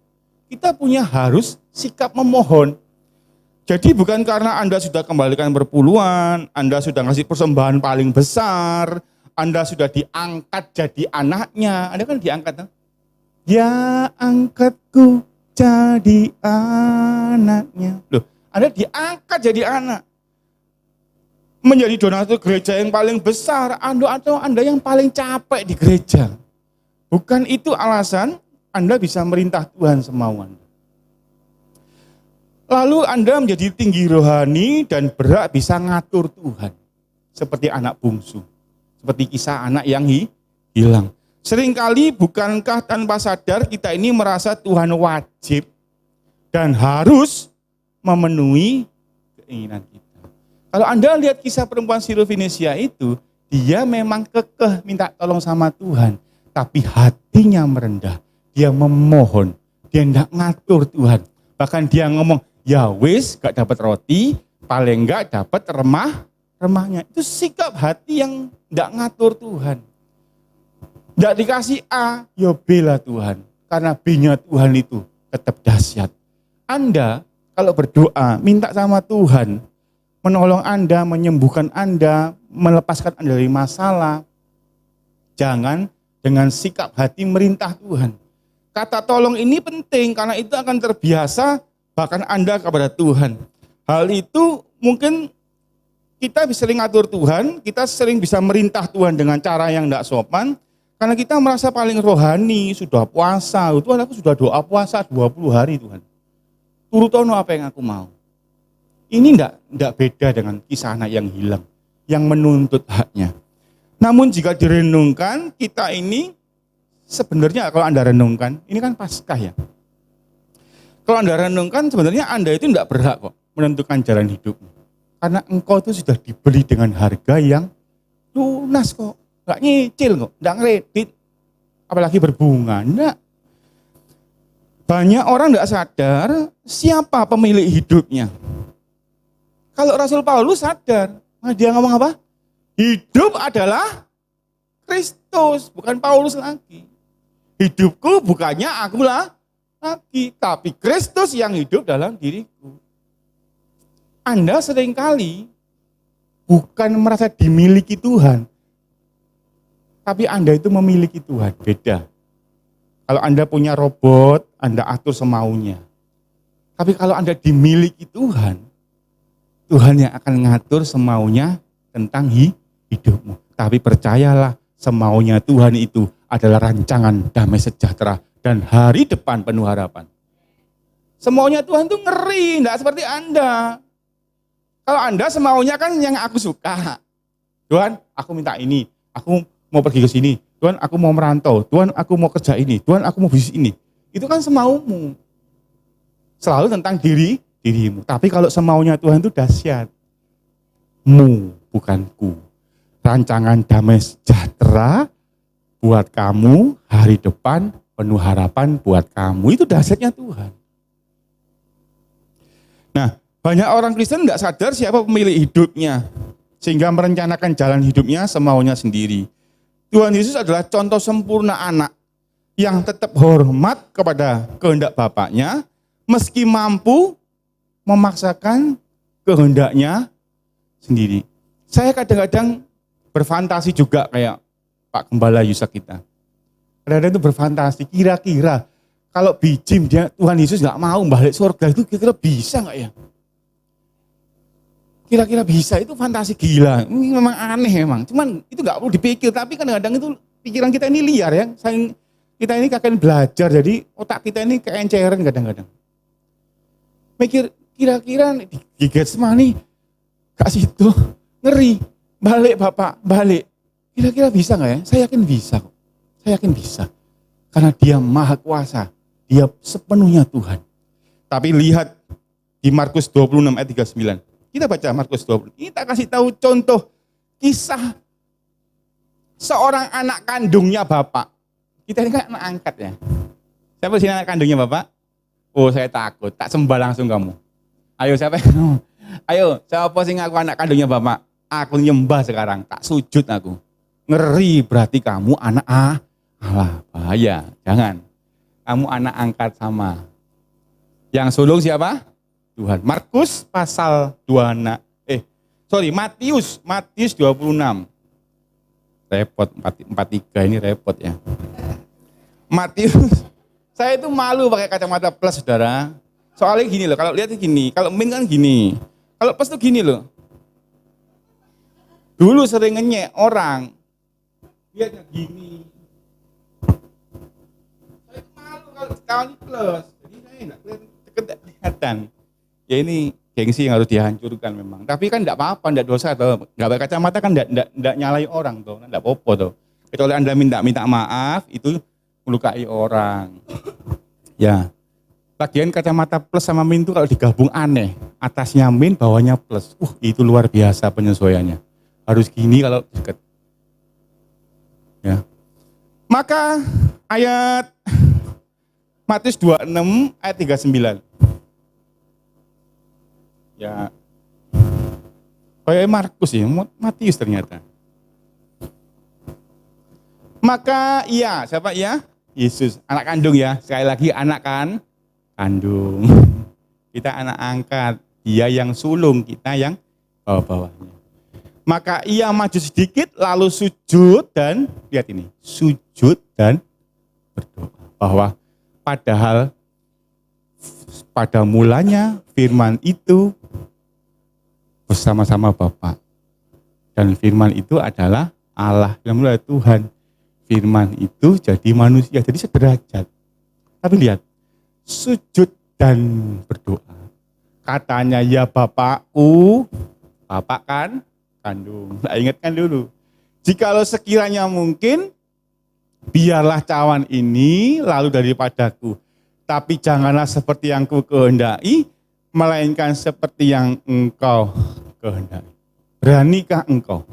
kita punya harus sikap memohon. Jadi bukan karena Anda sudah kembalikan perpuluhan, Anda sudah ngasih persembahan paling besar, Anda sudah diangkat jadi anaknya. Anda kan diangkat. Ya angkatku jadi anaknya. Loh, Anda diangkat jadi anak. Menjadi donatur gereja yang paling besar, atau Anda yang paling capek di gereja. Bukan itu alasan Anda bisa merintah Tuhan semau Anda. Lalu Anda menjadi tinggi rohani dan berhak bisa ngatur Tuhan. Seperti anak bungsu. Seperti kisah anak yang hilang. Seringkali bukankah tanpa sadar kita ini merasa Tuhan wajib dan harus memenuhi keinginan kita. Kalau Anda lihat kisah perempuan Sirofenisia itu, dia memang kekeh minta tolong sama Tuhan, tapi hatinya merendah. Dia memohon, dia tidak ngatur Tuhan. Bahkan dia ngomong, ya wis gak dapat roti, paling enggak dapat remahnya. Itu sikap hati yang tidak ngatur Tuhan. Tidak dikasih A, ya B lah Tuhan. Karena B-nya Tuhan itu tetap dahsyat. Anda kalau berdoa, minta sama Tuhan, menolong Anda, menyembuhkan Anda, melepaskan Anda dari masalah. Jangan dengan sikap hati merintah Tuhan. Kata tolong ini penting karena itu akan terbiasa bahkan Anda kepada Tuhan. Hal itu mungkin kita sering ngatur Tuhan, kita sering bisa merintah Tuhan dengan cara yang tidak sopan, karena kita merasa paling rohani, sudah puasa. Tuhan, aku sudah doa puasa 20 hari Tuhan. Turutono apa yang aku mau. Ini tidak beda dengan kisah anak yang hilang, yang menuntut haknya. Namun jika direnungkan, kita ini sebenarnya kalau Anda renungkan, ini kan Paskah ya. Kalau Anda renungkan, sebenarnya Anda itu tidak berhak kok menentukan jalan hidupmu. Karena engkau itu sudah dibeli dengan harga yang lunas kok. Enggak nyicil kok, enggak kredit. Apalagi berbunga, enggak. Banyak orang enggak sadar siapa pemilik hidupnya. Kalau Rasul Paulus sadar, dia ngomong apa? Hidup adalah Kristus, bukan Paulus lagi. Hidupku bukannya aku lah lagi, tapi Kristus yang hidup dalam diriku. Anda seringkali bukan merasa dimiliki Tuhan, tapi Anda itu memiliki Tuhan, beda. Kalau Anda punya robot, Anda atur semaunya. Tapi kalau Anda dimiliki Tuhan, Tuhan yang akan ngatur semaunya tentang hidupmu. Tapi percayalah, semaunya Tuhan itu adalah rancangan damai sejahtera dan hari depan penuh harapan. Semaunya Tuhan itu ngeri, tidak seperti Anda. Kalau Anda semaunya kan yang aku suka. Tuhan, aku minta ini. Aku mau pergi ke sini. Tuhan, aku mau merantau. Tuhan, aku mau kerja ini. Tuhan, aku mau bisnis ini. Itu kan semaumu. Selalu tentang dirimu. Tapi kalau semaunya Tuhan itu dahsyat. Mu, bukan ku. Rancangan damai sejahtera buat kamu, hari depan penuh harapan buat kamu. Itu dahsyatnya Tuhan. Nah, banyak orang Kristen tidak sadar siapa pemilik hidupnya. Sehingga merencanakan jalan hidupnya semaunya sendiri. Tuhan Yesus adalah contoh sempurna anak yang tetap hormat kepada kehendak bapaknya, meski mampu memaksakan kehendaknya sendiri. Saya kadang-kadang berfantasi juga kayak Pak Gembala Yusak kita. Kadang-kadang itu berfantasi, kira-kira kalau bijim dia Tuhan Yesus nggak mau balik surga itu kira-kira bisa nggak ya? Kira-kira bisa, itu fantasi gila. Ini memang aneh memang. Cuman itu nggak perlu dipikir, tapi kadang-kadang itu pikiran kita ini liar ya. Kita ini kakek belajar, jadi otak kita ini keenceran kadang-kadang. Mikir kira-kira di Getsemani kasih itu ngeri. Balik Bapak, balik. Kira-kira bisa nggak ya? Saya yakin bisa kok. Saya yakin bisa. Karena dia maha kuasa. Dia sepenuhnya Tuhan. Tapi lihat di Markus 26 ayat 39. Kita baca Markus 20. Kita kasih tahu contoh kisah seorang anak kandungnya Bapak. Kita ini kan anak angkat ya. Siapa sih anak kandungnya Bapak? Oh, saya takut. Tak sembah langsung kamu. Ayo siapa? Ayo, siapa sih ngaku anak kandungnya Bapak? Aku nyembah sekarang. Tak sujud aku. Ngeri berarti kamu anak Allah, bahaya. Jangan. Kamu anak angkat sama. Yang sulung siapa? Tuhan. Markus pasal 26. Matius 26. Repot 43 ini repot ya. Matius. Saya itu malu pakai kacamata plus Saudara. Soalnya gini loh, kalau lihat gini, kalau min kan gini. Kalau plus tuh gini loh. Dulu sering ngenyek orang. Lihatnya gini. Saya itu malu kalau sekali plus. Jadi saya enggak kelihatan. Ya ini Gengsi yang harus dihancurkan memang. Tapi kan enggak apa-apa, enggak dosa toh. Enggak berkacamata kan enggak nyalai orang toh, enggak apa-apa toh. Kecuali Anda minta maaf itu melukai orang. Ya. Lagian kacamata plus sama min itu kalau digabung aneh. Atasnya min, bawahnya plus. Itu luar biasa penyesuaiannya. Harus gini kalau dekat. Ya. Maka ayat Matius 26 ayat 39. Ya. Kayak Markus ya, Matius ternyata. Maka iya, siapa iya? Yesus, anak kandung ya. Sekali lagi anak kandung. Kita anak angkat, dia yang sulung, kita yang bawah-bawahnya. Maka ia maju sedikit lalu sujud dan lihat ini, sujud dan berdoa. Bahwa padahal pada mulanya firman itu bersama-sama Bapa. Dan firman itu adalah Allah, yang mulai Tuhan. Firman itu jadi manusia, jadi sederajat. Tapi lihat, sujud dan berdoa. Katanya ya Bapakku, Bapak kan kandung. Nah, ingatkan dulu. Jikalau sekiranya mungkin, biarlah cawan ini lalu daripadaku. Tapi janganlah seperti yang ku kehendaki, melainkan seperti yang engkau kehendaki. Beranikah engkau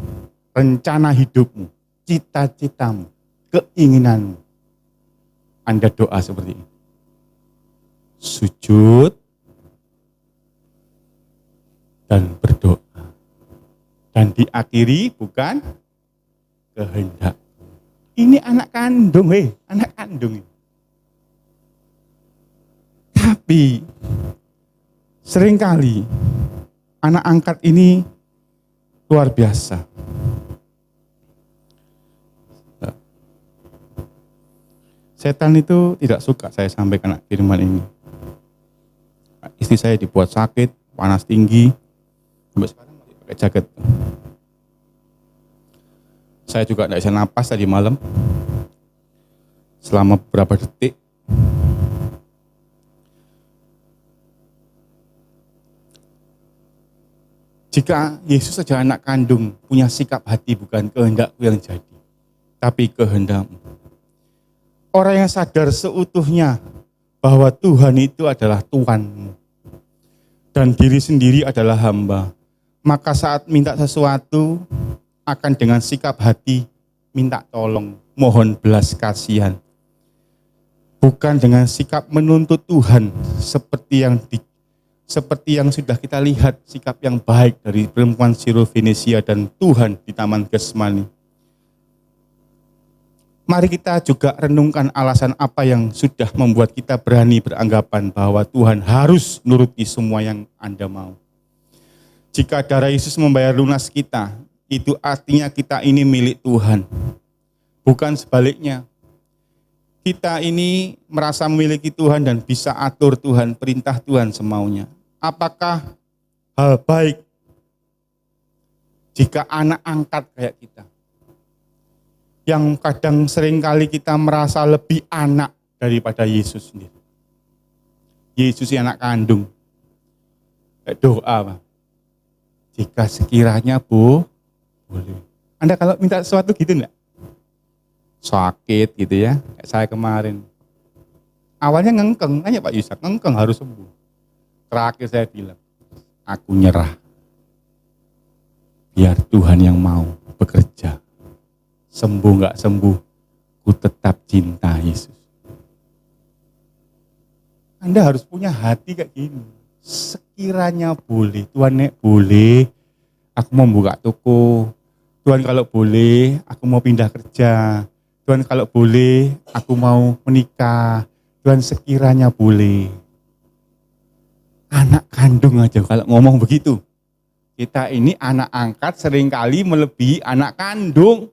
rencana hidupmu, cita-citamu, keinginanmu? Anda doa seperti ini. Sujud dan berdoa. Dan diakhiri bukan kehendak. Ini anak kandung, anak kandung. Tapi seringkali anak angkat ini luar biasa. Setan itu tidak suka saya sampaikan firman ini. Istri saya dibuat sakit, panas tinggi, sampai sekarang masih pakai jaket. Saya juga tidak bisa napas tadi malam, selama beberapa detik. Jika Yesus saja anak kandung, punya sikap hati bukan kehendakku yang jadi, tapi kehendakmu. Orang yang sadar seutuhnya bahwa Tuhan itu adalah Tuhanmu dan diri sendiri adalah hamba, maka saat minta sesuatu akan dengan sikap hati minta tolong, mohon belas kasihan, bukan dengan sikap menuntut Tuhan seperti yang sudah kita lihat sikap yang baik dari perempuan Sirofenesia dan Tuhan di Taman Getsemani. Mari kita juga renungkan alasan apa yang sudah membuat kita berani beranggapan bahwa Tuhan harus nuruti semua yang Anda mau. Jika darah Yesus membayar lunas kita, itu artinya kita ini milik Tuhan. Bukan sebaliknya. Kita ini merasa memiliki Tuhan dan bisa atur Tuhan, perintah Tuhan semaunya. Apakah hal baik jika anak angkat kayak kita? Yang kadang seringkali kita merasa lebih anak daripada Yesus sendiri. Yesus yang anak kandung. Doa, Pak. Jika sekiranya boleh. Anda kalau minta sesuatu gitu enggak? Sakit gitu ya, kayak saya kemarin. Awalnya ngengkeng, tanya Pak Yusak, ngengkeng harus sembuh. Terakhir saya bilang, aku nyerah. Biar Tuhan yang mau bekerja. Sembuh nggak sembuh, ku tetap cinta Yesus. Anda harus punya hati kayak gini. Sekiranya boleh, Tuhan nek boleh, aku mau buka toko. Tuhan kalau boleh, aku mau pindah kerja. Tuhan kalau boleh, aku mau menikah. Tuhan sekiranya boleh. Anak kandung aja kalau ngomong begitu. Kita ini anak angkat seringkali melebihi anak kandung.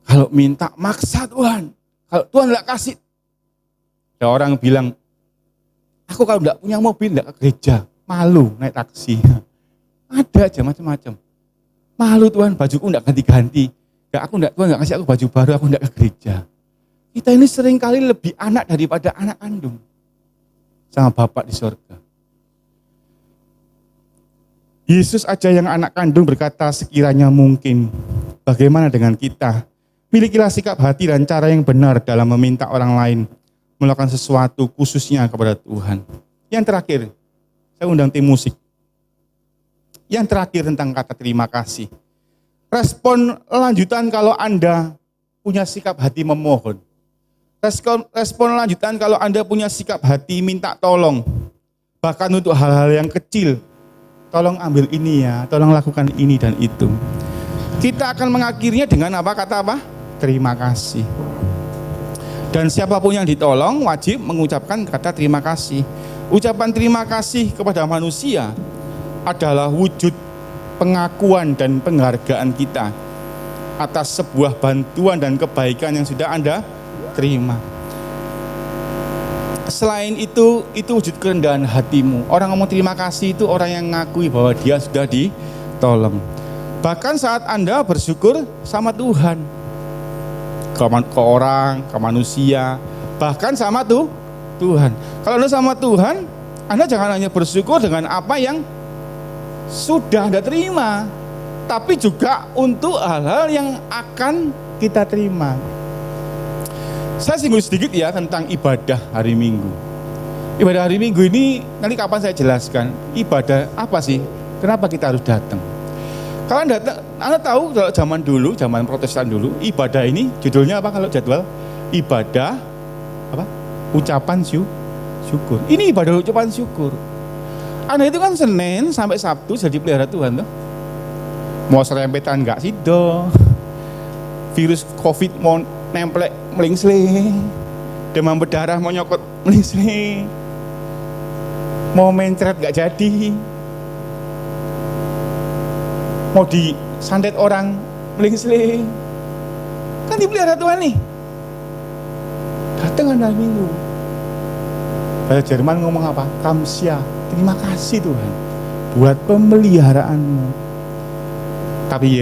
Kalau minta maksa Tuhan, kalau Tuhan enggak kasih. Ada orang bilang, aku kalau enggak punya mobil enggak ke gereja, malu naik taksi. Ada aja macam-macam. Malu Tuhan, bajuku enggak ganti-ganti. Tuhan enggak kasih aku baju baru, aku enggak ke gereja. Kita ini seringkali lebih anak daripada anak kandung. sama Bapa di sorga. Yesus aja yang anak kandung berkata sekiranya mungkin, bagaimana dengan kita? Milikilah sikap hati dan cara yang benar dalam meminta orang lain melakukan sesuatu khususnya kepada Tuhan. Yang terakhir, saya undang tim musik. Yang terakhir tentang kata terima kasih. Respon lanjutan kalau Anda punya sikap hati memohon. Respon lanjutan kalau Anda punya sikap hati minta tolong. Bahkan untuk hal-hal yang kecil. Tolong ambil ini ya, tolong lakukan ini dan itu. Kita akan mengakhirinya dengan apa? Kata apa? Terima kasih. Dan siapapun yang ditolong wajib mengucapkan kata terima kasih. Ucapan terima kasih kepada manusia adalah wujud pengakuan dan penghargaan kita atas sebuah bantuan dan kebaikan yang sudah Anda terima. Selain itu wujud kerendahan hatimu. Orang ngomong terima kasih itu orang yang ngakui bahwa dia sudah ditolong. Bahkan saat Anda bersyukur sama Tuhan, ke orang, ke manusia, bahkan sama Tuhan. Kalau Anda sama Tuhan, Anda jangan hanya bersyukur dengan apa yang sudah Anda terima, tapi juga untuk hal-hal yang akan kita terima. Saya singgung sedikit ya tentang ibadah hari Minggu. Ibadah hari Minggu ini nanti kapan saya jelaskan. Ibadah apa sih? Kenapa kita harus datang? Kalau Anda tahu kalau zaman dulu, zaman Protestan dulu, ibadah ini judulnya apa kalau jadwal? Ibadah apa? Ucapan syukur. Ini ibadah ucapan syukur. Anda itu kan Senin sampai Sabtu jadi pelihara Tuhan tuh. Mau serempetan enggak sih do? Virus Covid mau nemplek melingsling, demam berdarah mau nyokot melingsling, mau mencret gak jadi, mau disandet orang melingsling, kan dipelihara Tuhan nih. Datang hari Minggu. Bahasa Jerman ngomong apa? Kamsia, terima kasih Tuhan buat pemeliharaanmu. Tapi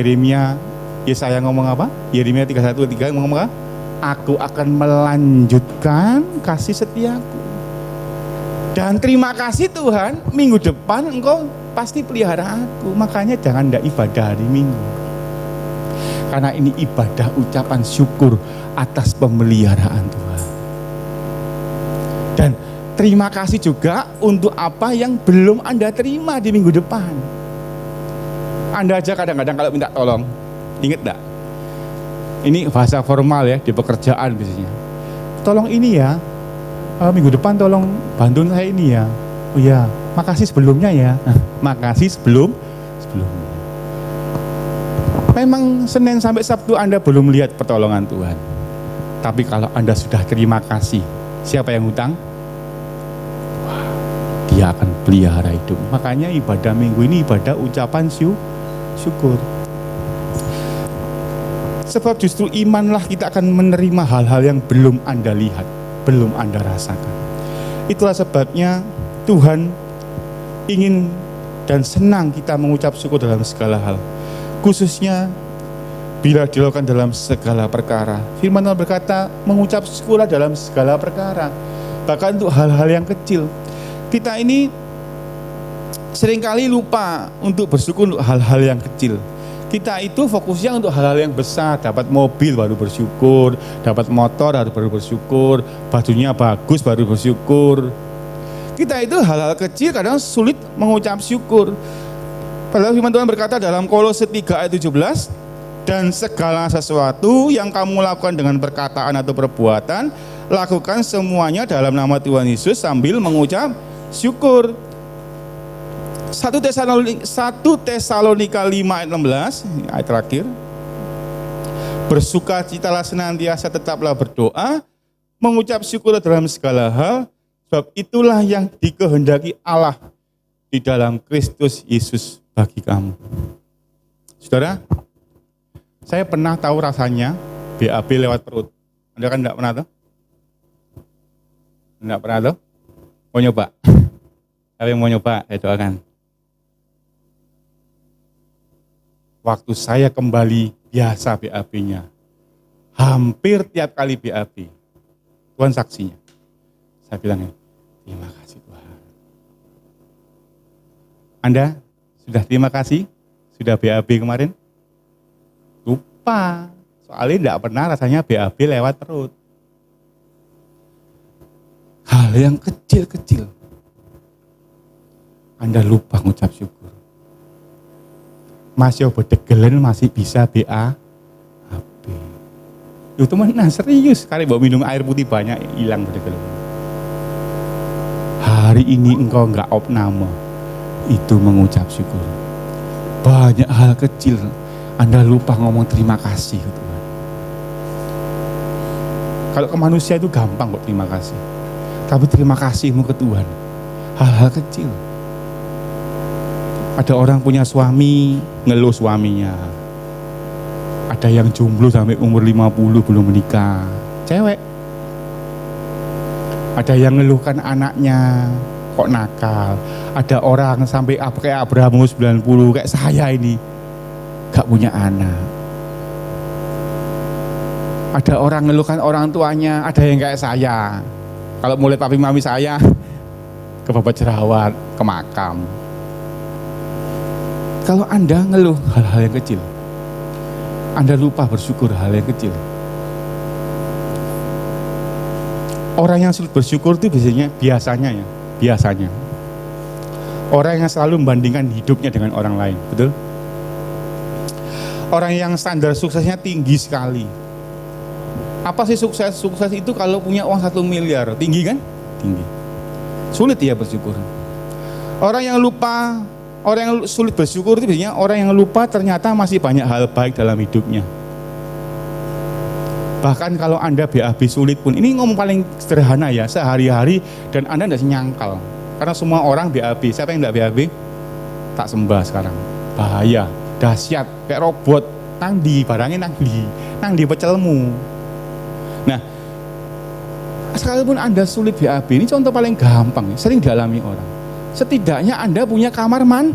Yesaya ngomong apa? Yeremia 31:3 ngomong apa? Aku akan melanjutkan kasih setiaku. Dan terima kasih Tuhan, minggu depan engkau pasti pelihara aku. Makanya jangan ndak ibadah hari Minggu. Karena ini ibadah ucapan syukur atas pemeliharaan Tuhan. Dan terima kasih juga untuk apa yang belum Anda terima di minggu depan. Anda aja kadang-kadang kalau minta tolong, ingat enggak? Ini bahasa formal ya di pekerjaan biasanya. Tolong ini ya, minggu depan tolong bantuin saya ini ya. Oh ya, makasih sebelumnya ya. Makasih sebelumnya. Memang Senin sampai Sabtu Anda belum lihat pertolongan Tuhan. Tapi kalau Anda sudah terima kasih, siapa yang hutang? Wah, dia akan pelihara hidup. Makanya ibadah minggu ini ibadah ucapan syukur. Sebab justru imanlah kita akan menerima hal-hal yang belum Anda lihat, belum Anda rasakan. Itulah sebabnya Tuhan ingin dan senang kita mengucap syukur dalam segala hal. Khususnya bila dilakukan dalam segala perkara. Firman Tuhan berkata, mengucap syukurlah dalam segala perkara. Bahkan untuk hal-hal yang kecil. Kita ini seringkali lupa untuk bersyukur untuk hal-hal yang kecil. Kita itu fokusnya untuk hal-hal yang besar, dapat mobil baru bersyukur, dapat motor baru bersyukur, bajunya bagus baru bersyukur. Kita itu hal-hal kecil kadang sulit mengucap syukur. Padahal firman Tuhan berkata dalam Kolose 3 ayat 17, dan segala sesuatu yang kamu lakukan dengan perkataan atau perbuatan, lakukan semuanya dalam nama Tuhan Yesus sambil mengucap syukur. 1 Tesalonika 5 ayat 16, ayat terakhir. Bersukacitalah senantiasa, tetaplah berdoa, mengucap syukur dalam segala hal, sebab itulah yang dikehendaki Allah di dalam Kristus Yesus bagi kamu. Saudara, saya pernah tahu rasanya BAB lewat perut. Anda kan enggak pernah tahu? Enggak pernah tahu? Mau nyoba? Siapa yang mau nyoba? Saya doakan. Waktu saya kembali biasa BAB-nya, hampir tiap kali BAB, Tuhan saksinya. Saya bilang, Terima kasih Tuhan. Anda sudah terima kasih? Sudah BAB kemarin? Lupa. Soalnya tidak pernah rasanya BAB lewat perut. Hal yang kecil-kecil. Anda lupa ngucap syukur. Masih bedegelen masih bisa BAB. Itu teman serius. Kali bawa minum air putih banyak hilang bedegelen. Hari ini engkau enggak opname. Itu mengucap syukur. Banyak hal kecil Anda lupa ngomong terima kasih ke Tuhan. Kalau ke manusia itu gampang kok terima kasih. Tapi terima kasihmu ke Tuhan. Hal-hal kecil. Ada orang punya suami, ngeluh suaminya. Ada yang jomblo sampai umur 50 belum menikah, cewek. Ada yang ngeluhkan anaknya, kok nakal. Ada orang sampai kayak Abrahamus 90, kayak saya ini, gak punya anak. Ada orang ngeluhkan orang tuanya, ada yang kayak saya. Kalau mulai papi mami saya, ke babat jerawat, ke makam. Kalau Anda ngeluh hal-hal yang kecil, Anda lupa bersyukur hal yang kecil. Orang yang sulit bersyukur itu biasanya orang yang selalu membandingkan hidupnya dengan orang lain, betul? Orang yang standar suksesnya tinggi sekali. Apa sih sukses? Sukses itu kalau punya uang 1 miliar, tinggi kan? Tinggi. Sulit ya bersyukur. Orang yang sulit bersyukur itu biasanya orang yang lupa ternyata masih banyak hal baik dalam hidupnya. Bahkan kalau Anda BAB sulit pun, ini ngomong paling sederhana ya, sehari-hari dan Anda tidak nyangkal. Karena semua orang BAB, siapa yang tidak BAB? Tak sembah sekarang. Bahaya, dahsyat, kayak robot. Nang di barangnya nang di pecelmu. Nah, sekalipun Anda sulit BAB, ini contoh paling gampang, sering dialami orang. Setidaknya Anda punya kamar mandi.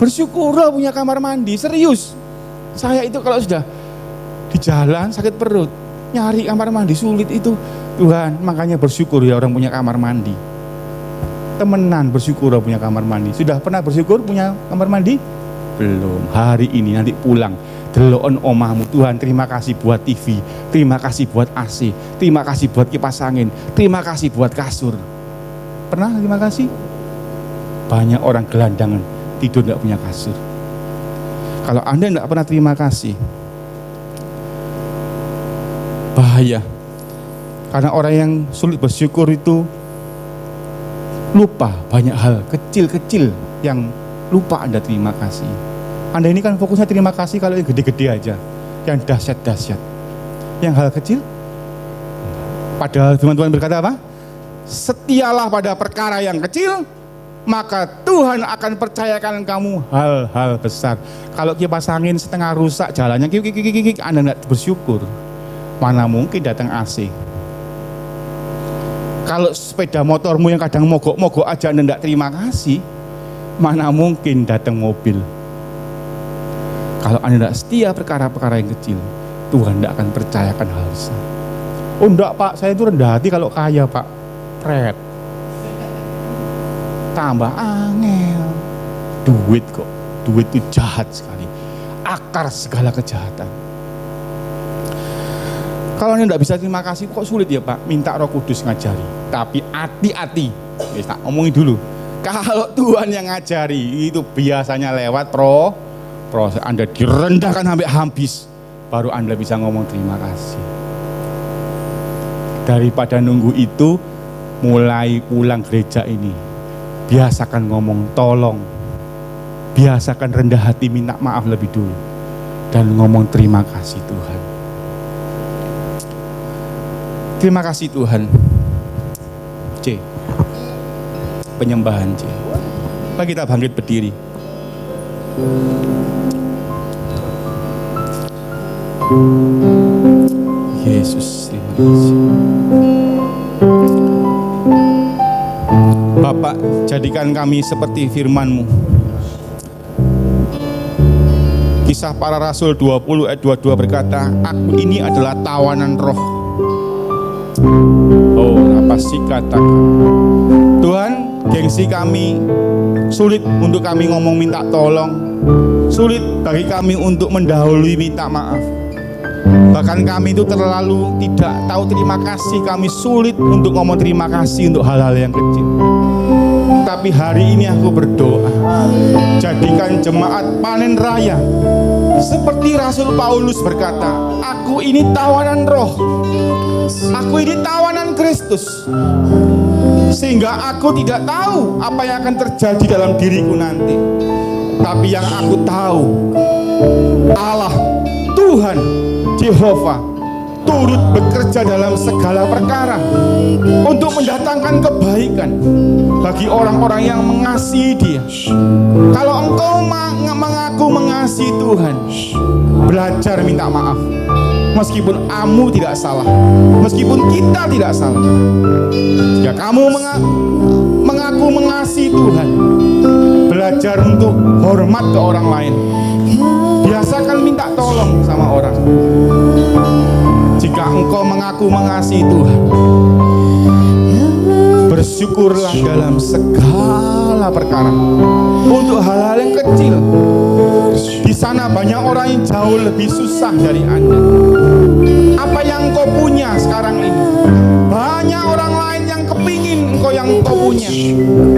Bersyukurlah punya kamar mandi, serius. Saya itu kalau sudah di jalan sakit perut, nyari kamar mandi sulit itu. Tuhan, makanya bersyukur ya orang punya kamar mandi. Temenan bersyukur punya kamar mandi. Sudah pernah bersyukur punya kamar mandi? Belum. Hari ini nanti pulang, delokon omahmu. Tuhan, terima kasih buat TV, terima kasih buat AC, terima kasih buat kipas angin, terima kasih buat kasur. Pernah terima kasih? Banyak orang gelandangan tidur tidak punya kasur. Kalau Anda tidak pernah terima kasih, bahaya. Karena orang yang sulit bersyukur itu lupa banyak hal kecil-kecil yang lupa Anda terima kasih. Anda ini kan fokusnya terima kasih kalau yang gede-gede aja, yang dahsyat-dahsyat. Yang hal kecil, padahal teman-teman berkata apa? Setialah pada perkara yang kecil, maka Tuhan akan percayakan kamu hal-hal besar. Kalau kipas angin setengah rusak jalannya, Anda tidak bersyukur, mana mungkin datang AC. Kalau sepeda motormu yang kadang mogok-mogok aja Anda tidak terima kasih, mana mungkin datang mobil. Kalau Anda tidak setia perkara-perkara yang kecil, Tuhan tidak akan percayakan hal besar. Oh enggak Pak, saya itu rendah hati kalau kaya Pak. Pret. Tambah angel. Duit kok. Duit itu jahat sekali. Akar segala kejahatan. Kalau Anda tidak bisa terima kasih, kok sulit ya Pak? Minta Roh Kudus ngajari. Tapi hati-hati. Tak omongin dulu. Kalau Tuhan yang ngajari, itu biasanya lewat proses Anda direndahkan sampai habis. Baru Anda bisa ngomong terima kasih. Daripada nunggu itu, mulai pulang gereja ini, biasakan ngomong tolong. Biasakan rendah hati minta maaf lebih dulu. Dan ngomong terima kasih Tuhan. Terima kasih Tuhan. C. Penyembahan C. Mari kita bangkit berdiri. Yesus, terima kasih. Bapak, jadikan kami seperti firman-Mu. Kisah Para Rasul 20 ayat 22 berkata, aku ini adalah tawanan roh. Oh, apa sih katakan? gengsi kami, sulit untuk kami ngomong minta tolong, sulit bagi kami untuk mendahului minta maaf. Bahkan kami itu terlalu tidak tahu terima kasih, kami sulit untuk ngomong terima kasih untuk hal-hal yang kecil. Tapi hari ini aku berdoa, jadikan jemaat panen raya seperti Rasul Paulus berkata, aku ini tawanan roh, aku ini tawanan Kristus, sehingga aku tidak tahu apa yang akan terjadi dalam diriku nanti. Tapi yang aku tahu, Allah, Tuhan, Yehova turut bekerja dalam segala perkara untuk mendatangkan kebaikan bagi orang-orang yang mengasihi Dia. Kalau engkau mengaku mengasihi Tuhan, belajar minta maaf. Meskipun kamu tidak salah, meskipun kita tidak salah. Jika kamu mengaku mengasihi Tuhan, belajar untuk hormat ke orang lain. Biasakan minta tolong sama orang. Jika engkau mengaku mengasihi Tuhan, bersyukurlah dalam segala perkara. Untuk hal-hal yang kecil, di sana banyak orang yang jauh lebih susah dari Anda. Apa yang engkau punya sekarang ini, banyak orang lain yang kepingin engkau yang engkau punya,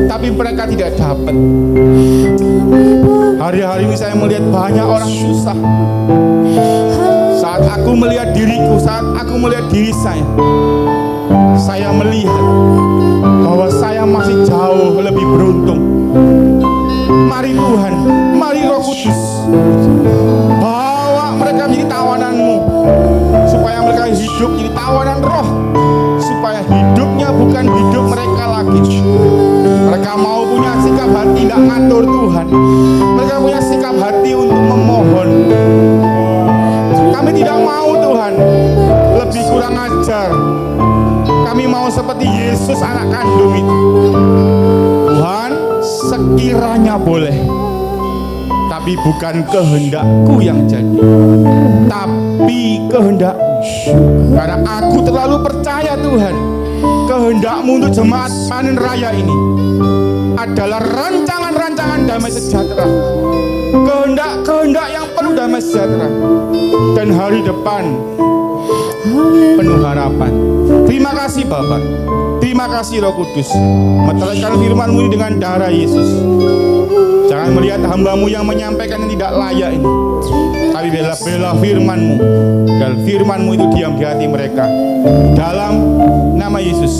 tapi mereka tidak dapat. Hari-hari ini saya melihat banyak orang susah. Saat aku melihat diriku, saat aku melihat diri saya melihat bahwa saya masih jauh lebih beruntung. Mari Tuhan, mari Roh Kudus, bawa mereka menjadi tawananmu, supaya mereka hidup jadi tawanan roh, supaya hidupnya bukan hidup mereka lagi. Mereka mau punya sikap hati tidak ngatur Tuhan, mereka punya sikap hati untuk memohon. Kami tidak mau Tuhan lebih kurang ajar. Kami mau seperti Yesus anak kandung itu. Tuhan, sekiranya boleh, tapi bukan kehendakku yang jadi, tapi kehendak-Mu. Karena aku terlalu percaya Tuhan, kehendak-Mu untuk jemaat panen raya ini adalah rancangan-rancangan damai sejahtera, kehendak-kehendak yang penuh damai sejahtera, dan hari depan penuh harapan. Terima kasih Bapa, terima kasih Roh Kudus, meteraikan firman-Mu ini dengan darah Yesus. Jangan melihat hamba-Mu yang menyampaikan yang tidak layak ini, tapi bela firman-Mu, dan firman-Mu itu diam di hati mereka. Dalam nama Yesus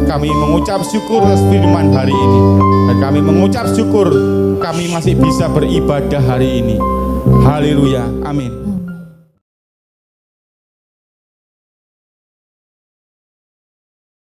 kami mengucap syukur atas firman hari ini, dan kami mengucap syukur kami masih bisa beribadah hari ini. Haleluya, amin.